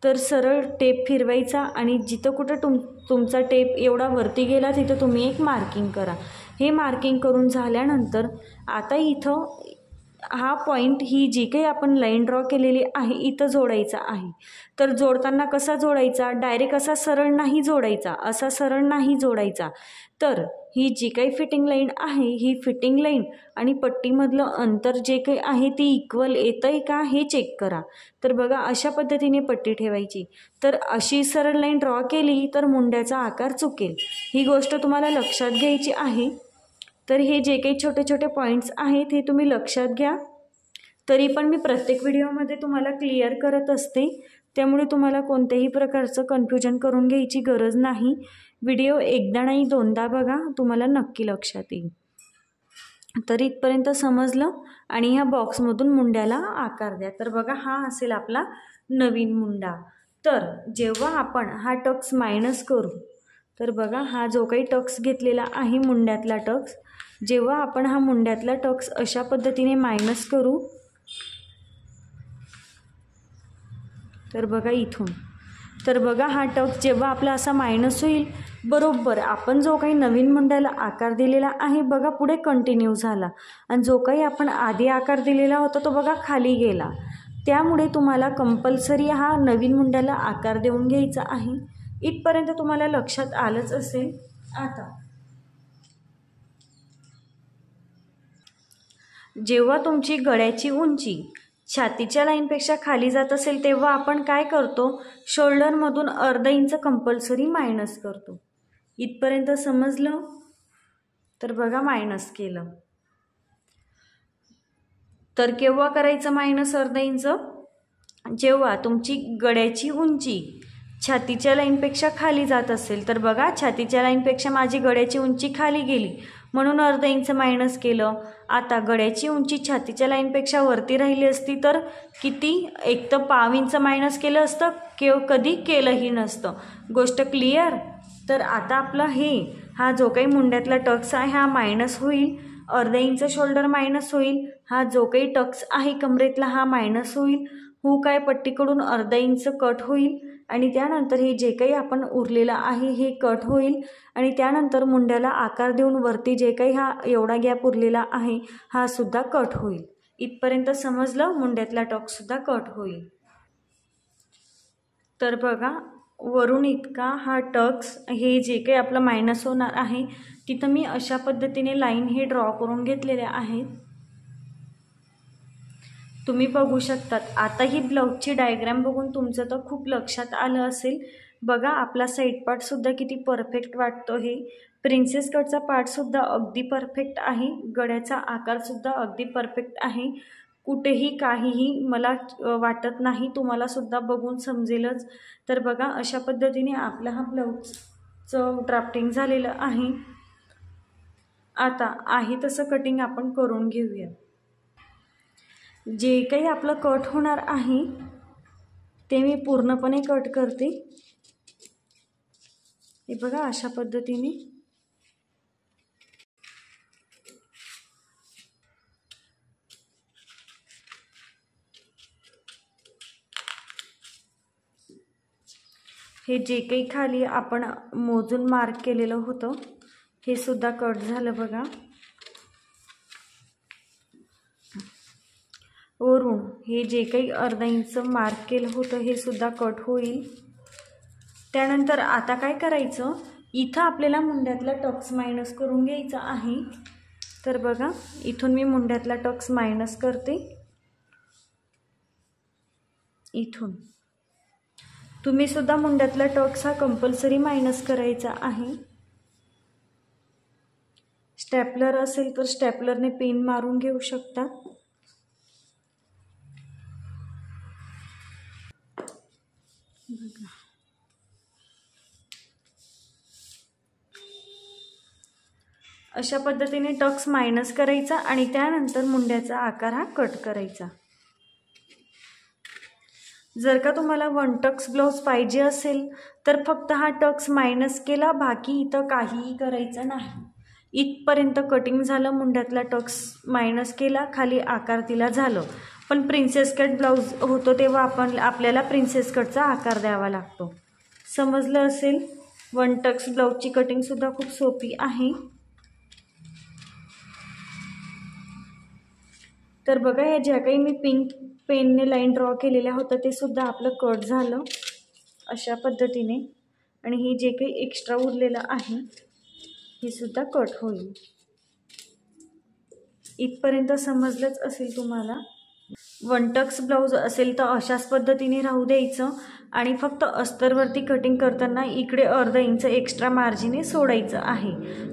तर सरळ टेप फिरवायचा आणि जिथं कुठं तुमचा टेप एवढा वरती गेला तिथं तुम्ही एक मार्किंग करा। हे मार्किंग करून झाल्यानंतर आता इथं हा पॉईंट ही जी काही आपण लाईन ड्रॉ केलेली आहे इथं जोडायचा आहे। तर जोडताना कसा जोडायचा, डायरेक्ट असा सरळ नाही जोडायचा, असा सरळ नाही जोडायचा। तर ही जी काही फिटिंग लाईन आहे ही फिटिंग लाईन आणि पट्टीमधलं अंतर जे काही आहे ती इक्वल येतं आहे का हे चेक करा। तर बघा अशा पद्धतीने पट्टी ठेवायची। तर अशी सरळ लाईन ड्रॉ केली तर मुंड्याचा आकार चुकेल, ही गोष्ट तुम्हाला लक्षात घ्यायची आहे। तर हे जे काही छोटे छोटे पॉईंट्स आहेत हे तुम्ही लक्षात घ्या। तरी पण मी प्रत्येक व्हिडिओमध्ये तुम्हाला क्लिअर करत असते, त्यामुळे तुम्हाला कोणत्याही प्रकारचं कन्फ्युजन करून घ्यायची गरज नाही। व्हिडिओ एकदा नाही दोनदा बघा, तुम्हाला नक्की लक्षात येईल. तर इथपर्यंत समजलं. आणि ह्या बॉक्समधून मुंड्याला आकार द्या. तर बघा हा असेल आपला नवीन मुंडा. तर जेव्हा आपण हा टक्स मायनस करू, तर बघा हा जो काही टक्स घेतलेला आहे मुंड्यातला टक्स, जेव्हा आपण हा मुंड्यातला टक्स अशा पद्धतीने मायनस करू, तर बघा इथून, तर बघा हा टक्स जेव्हा आपला असा मायनस होईल, बरोबर आपण जो काही नवीन मुंड्याला आकार दिलेला आहे बघा पुढे कंटिन्यू झाला, आणि जो काही आपण आधी आकार दिलेला होता तो बघा खाली गेला. त्यामुळे तुम्हाला कंपल्सरी हा नवीन मुंड्याला आकार देऊन घ्यायचा आहे. इथपर्यंत तुम्हाला लक्षात आलंच असेल. आता जेव्हा तुमची गळ्याची उंची छातीच्या लाईनपेक्षा खाली जात असेल तेव्हा आपण काय करतो, शोल्डरमधून अर्धा इंच कंपल्सरी मायनस करतो. इथपर्यंत समजलं. तर बघा मायनस केलं. तर केव्हा करायचं मायनस अर्धा इंच, जेव्हा तुमची गळ्याची उंची छातीच्या लाईनपेक्षा खाली जात असेल. तर बघा छातीच्या लाईनपेक्षा माझी गळ्याची उंची खाली गेली म्हणून अर्धा इंच मायनस केलं. आता गळ्याची उंची छातीच्या लाईनपेक्षा वरती राहिली असती तर किती, एक तर पाव इंच मायनस केलं असतं, कधी केलंही नसतं. गोष्ट क्लिअर. तर आता आपला हा जो काही मुंड्यातला टक्स आहे हा मायनस होईल, अर्धा इंच शोल्डर मायनस होईल, हा जो काही टक्स आहे कमरेतला हा मायनस होईल, काय पट्टीकडून अर्धा इंच कट होईल, आणि त्यानंतर हे जे काही आपण उरलेलं आहे हे कट होईल, आणि त्यानंतर मुंड्याला आकार देऊन वरती जे काही हा एवढा गॅप उरलेला आहे हा सुद्धा कट होईल. इथपर्यंत समजलं. मुंड्यातला टक्ससुद्धा कट होईल. तर बघा वरून इतका हा टक्स, हे जे काही आपलं मायनस होणार आहे तिथं मी अशा पद्धतीने लाईन हे ड्रॉ करून घेतलेल्या आहेत. तुम्ही बघू शकतात. आता ही ब्लाऊजची डायग्राम बघून तुमचं तर खूप लक्षात आलं असेल. बघा आपला साईड पार्टसुद्धा किती परफेक्ट वाटतो. हे प्रिन्सेस कटचा पार्टसुद्धा अगदी परफेक्ट आहे. गळ्याचा आकारसुद्धा अगदी परफेक्ट आहे. कुठेही काहीही मला वाटत नाही, तुम्हालासुद्धा बघून समजेलच. तर बघा अशा पद्धतीने आपला हा ब्लाऊजचं ड्राफ्टिंग झालेलं आहे. आता आहे तसं कटिंग आपण करून घेऊया. जे काही आपलं कट होणार आहे ते मी पूर्णपणे कट करते. हे बघा अशा पद्धतीने. हे जे काही खाली आपण मोजून मार्क केलेलं होतं हे सुद्धा कट झालं बघा. वरून हे जे काही अर्धा इंच मार्क केलं होतं हे सुद्धा कट होईल. त्यानंतर आता काय करायचं, इथं आपल्याला मुंड्यातला टक्स मायनस करून घ्यायचा आहे. तर बघा इथून मी मुंड्यातला टक्स मायनस करते. इथून तुम्ही सुद्धा मुंड्यातला टक्स हा कंपल्सरी मायनस करायचा आहे. स्टॅपलर असेल तर स्टॅपलरने पेन मारून घेऊ शकता. अशा पद्धतीने टक्स मायनस करायचा आणि त्यानंतर मुंड्याचा आकार हा कट करायचा. जर का तुम्हाला वन टक्स ब्लाउज पाहिजे असेल तर फक्त हा टक्स मायनस केला, बाकी इथं काहीही करायचं नाही. इथपर्यंत कटिंग झालं, मुंड्यातला टक्स मायनस केला, खाली आकार दिला, झालं. पण प्रिन्सेस कट ब्लाउज होतो तेव्हा आपल्याला प्रिन्सेस कटचा आकार द्यावा लागतो. समजलं असेल. वन टक्स ब्लाउजची कटिंगसुद्धा खूप सोपी आहे. तर बघा या ज्या काही मी पिंक पेनने लाईन ड्रॉ केलेल्या होत्या ते सुद्धा आपलं कट झालं अशा पद्धतीने. आणि हे जे काही एक्स्ट्रा उरलेलं आहे हे सुद्धा कट होईल. इथपर्यंत समजलंच असेल तुम्हाला. वन टक्स ब्लाऊज असेल तर अशाच पद्धतीने राहू द्यायचं आणि फक्त अस्तरवरती कटिंग करताना इकडे अर्धा इंच एक्स्ट्रा मार्जिने सोडायचं आहे.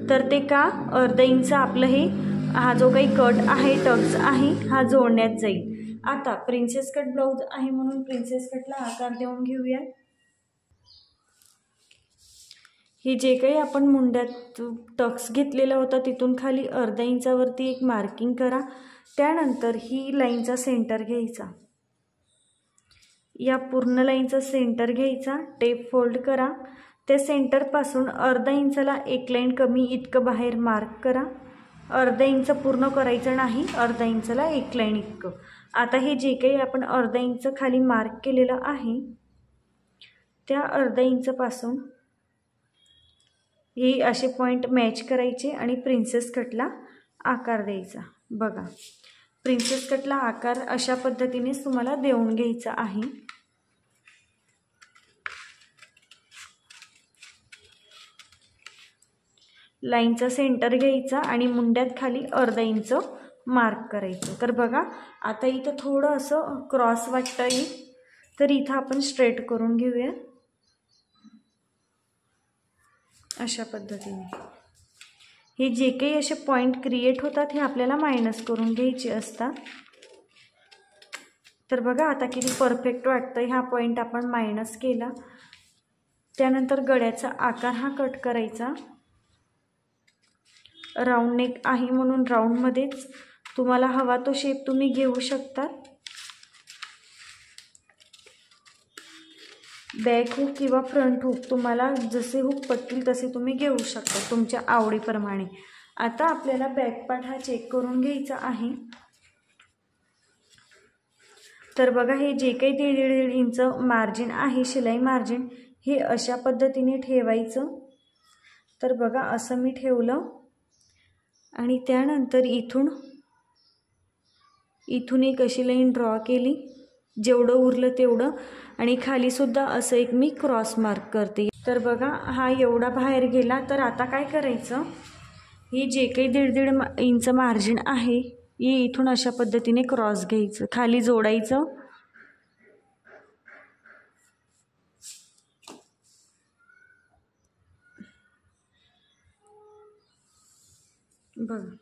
तर ते का, अर्धा इंच आपलं हा जो काही कट आहे टक्स आहे हा जोडण्यात जाईल. आता प्रिन्सेस कट ब्लाऊज आहे म्हणून प्रिन्सेस कटला आकार देऊन घेऊया. हे जे काही आपण मुंड्यात टक्स घेतलेला होता तिथून खाली अर्धा इंचावरती एक मार्किंग करा. त्यानंतर ही लाईनचा सेंटर घ्यायचा, या पूर्ण लाईनचा सेंटर घ्यायचा, टेप फोल्ड करा. त्या सेंटरपासून अर्धा इंचाला एक लाईन कमी इतकं बाहेर मार्क करा. अर्धा इंच पूर्ण करायचं नाही, अर्धा इंचाला एक लाईन इतकं. आता हे जे काही आपण अर्धा इंच खाली मार्क केलेलं आहे त्या अर्धा इंचपासून हे असे पॉईंट मॅच करायचे आणि प्रिन्सेस कटला आकार द्यायचा. बघा, प्रिन्सेस कटला आकार अशा पद्धतीनेच तुम्हाला देऊन घ्यायचा आहे. लाईनचा सेंटर घ्यायचा आणि मुंड्यात खाली अर्धा इंच मार्क करायचं. तर बघा, आता इथं थोडं असं क्रॉस वाटतं येईल, तर इथं आपण स्ट्रेट करून घेऊया अशा पद्धतीने. हे जे काही असे पॉईंट क्रिएट होतात हे आपल्याला मायनस करून घ्यायचे असतात. तर बघा आता किती परफेक्ट वाटतं. हा पॉईंट आपण मायनस केला. त्यानंतर गळ्याचा आकार हा कट करायचा. राऊंड नेक आहे म्हणून राऊंडमध्येच तुम्हाला हवा तो शेप तुम्ही घेऊ शकता. बॅक हुक किंवा फ्रंट हुक तुम्हाला जसे हुक पटतील तसे तुम्ही घेऊ शकता तुमच्या आवडीप्रमाणे. आता आपल्याला बॅक पार्ट हा चेक करून घ्यायचा आहे. तर बघा, हे जे काही 1.5 इंच मार्जिन आहे, शिलाई मार्जिन, हे अशा पद्धतीने ठेवायचं. तर बघा, असं मी ठेवलं आणि त्यानंतर इथून एक अशी लाईन ड्रॉ केली, जेवढं उरलं तेवढं, आणि खाली सुद्धा असं एक मी क्रॉस मार्क करते. तर बघा, हा एवढा बाहेर गेला. तर आता काय करायचं, हे जे काही 1.5 इंच मार्जिन आहे हे इथून अशा पद्धतीने क्रॉस घ्यायचं, खाली जोडायचं. बघा,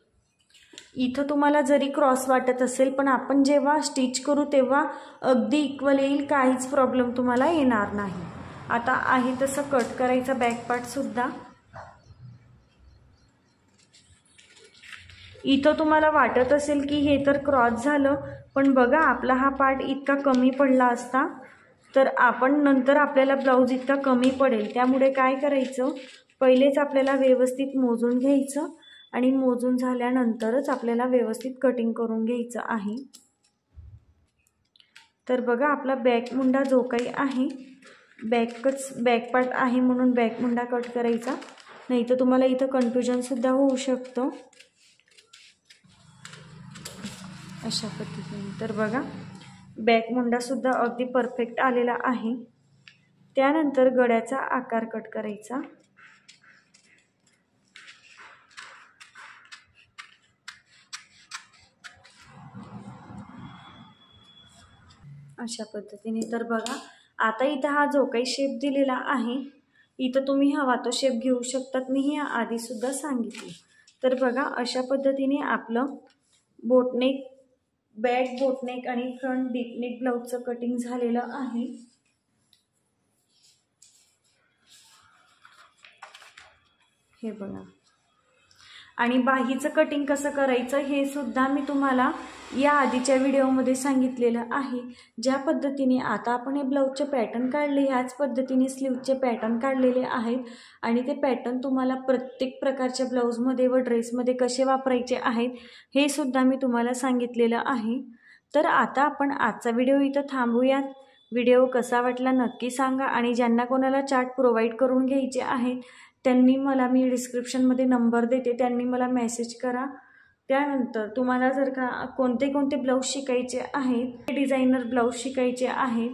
इथं तुम्हाला जरी क्रॉस वाटत असेल पण आपण जेव्हा स्टिच करू तेव्हा अगदी इक्वल येईल, काहीच प्रॉब्लेम तुम्हाला येणार नाही. आता आहे तसं कट करायचा बॅक पार्ट सुद्धा. इथं तुम्हाला वाटत असेल की हे तर क्रॉस झालं, पण बघा आपला हा पार्ट इतका कमी पडला असता तर आपण नंतर आपल्याला ब्लाऊज इतका कमी पडेल. त्यामुळे काय करायचं, पहिलेच आपल्याला व्यवस्थित मोजून घ्यायचं आणि मोजून झाल्यानंतरच आपल्याला व्यवस्थित कटिंग करून घ्यायचं आहे. तर बघा, आपला बॅक मुंडा जो काही आहे, बॅक पार्ट आहे म्हणून बॅक मुंडा कट करायचा, नाही तर तुम्हाला इथं कन्फ्युजनसुद्धा होऊ शकतं अशा पद्धतीने. तर बघा, बॅक मुंडासुद्धा अगदी परफेक्ट आलेला आहे. त्यानंतर गळ्याचा आकार कट करायचा. अशा पद्धतीने. तर बघा, आता इथं हा जो काही शेप दिलेला आहे, इथं तुम्ही हवा तो शेप घेऊ शकतात, मी हे आधीसुद्धा सांगितले. तर बघा, अशा पद्धतीने आपलं बोटनेक, बॅक बोटनेक आणि फ्रंट डीपनेक ब्लाऊजचं कटिंग झालेलं आहे. हे बघा, आणि बाहीचं कटिंग कसं करायचं हे सुद्धा मी तुम्हाला या आधीच्या व्हिडिओमध्ये सांगितलेलं आहे. ज्या पद्धतीने आता आपण हे ब्लाऊजचे पॅटर्न काढले, ह्याच पद्धतीने स्लीवचे पॅटर्न काढलेले आहेत आणि ते पॅटर्न तुम्हाला प्रत्येक प्रकारच्या ब्लाऊजमध्ये व ड्रेसमध्ये कसे वापरायचे आहेत हे सुद्धा मी तुम्हाला सांगितलेलं आहे. तर आता आपण आजचा व्हिडिओ इथं थांबूयात. व्हिडिओ कसा वाटला नक्की सांगा आणि ज्यांना कोणाला चार्ट प्रोव्हाइड करून घ्यायचे आहेत त्यांनी मला, मी डिस्क्रिप्शनमध्ये नंबर देते, त्यांनी मला मेसेज करा. त्यानंतर तुम्हाला जर का कोणते ब्लाऊज शिकायचे आहेत, डिझायनर ब्लाऊज शिकायचे आहेत,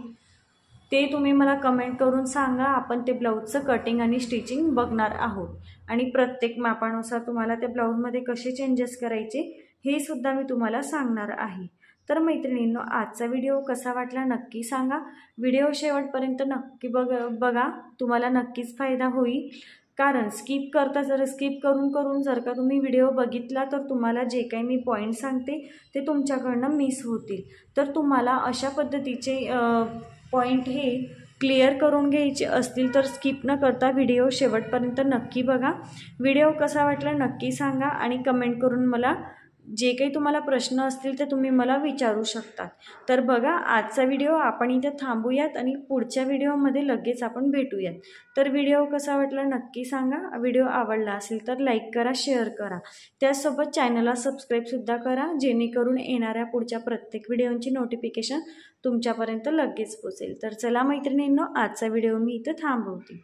ते तुम्ही मला कमेंट करून सांगा. आपण ते ब्लाऊजचं कटिंग आणि स्टिचिंग बघणार आहोत आणि प्रत्येक मापानुसार तुम्हाला त्या ब्लाऊजमध्ये कसे चेंजेस करायचे हे सुद्धा मी तुम्हाला सांगणार आहे. तर मैत्रिणींनो, आजचा व्हिडिओ कसा वाटला नक्की सांगा. व्हिडिओ शेवटपर्यंत नक्की बघा, तुम्हाला नक्कीच फायदा होईल. कारण स्किप करून जर का तुम्ही व्हिडिओ बघितला तर तुम्हाला जे काही मी पॉईंट सांगते ते तुमच्याकडनं मिस होतील. तर तुम्हाला अशा पद्धतीचे पॉईंट हे क्लिअर करून घ्यायचे असतील तर स्किप न करता व्हिडिओ शेवटपर्यंत नक्की बघा। व्हिडिओ कसा वाटला नक्की सांगा आणि कमेंट करून मला जे काही तुम्हाला प्रश्न असतील ते तुम्ही मला विचारू शकतात। तर बघा, आजचा व्हिडिओ आपण इथे थांबूयात आणि पुढच्या व्हिडिओमध्ये लगेच आपण भेटूयात। तर व्हिडिओ कसा वाटला नक्की सांगा। व्हिडिओ आवडला असेल तर लाईक करा, शेअर करा, त्यासोबत चॅनलला सबस्क्राईबसुद्धा करा, जेणेकरून येणाऱ्या पुढच्या प्रत्येक व्हिडिओची नोटिफिकेशन तुमच्यापर्यंत लगेच पोहोचेल। तर चला मैत्रिणींनो, आजचा व्हिडिओ मी इथं थांबवते।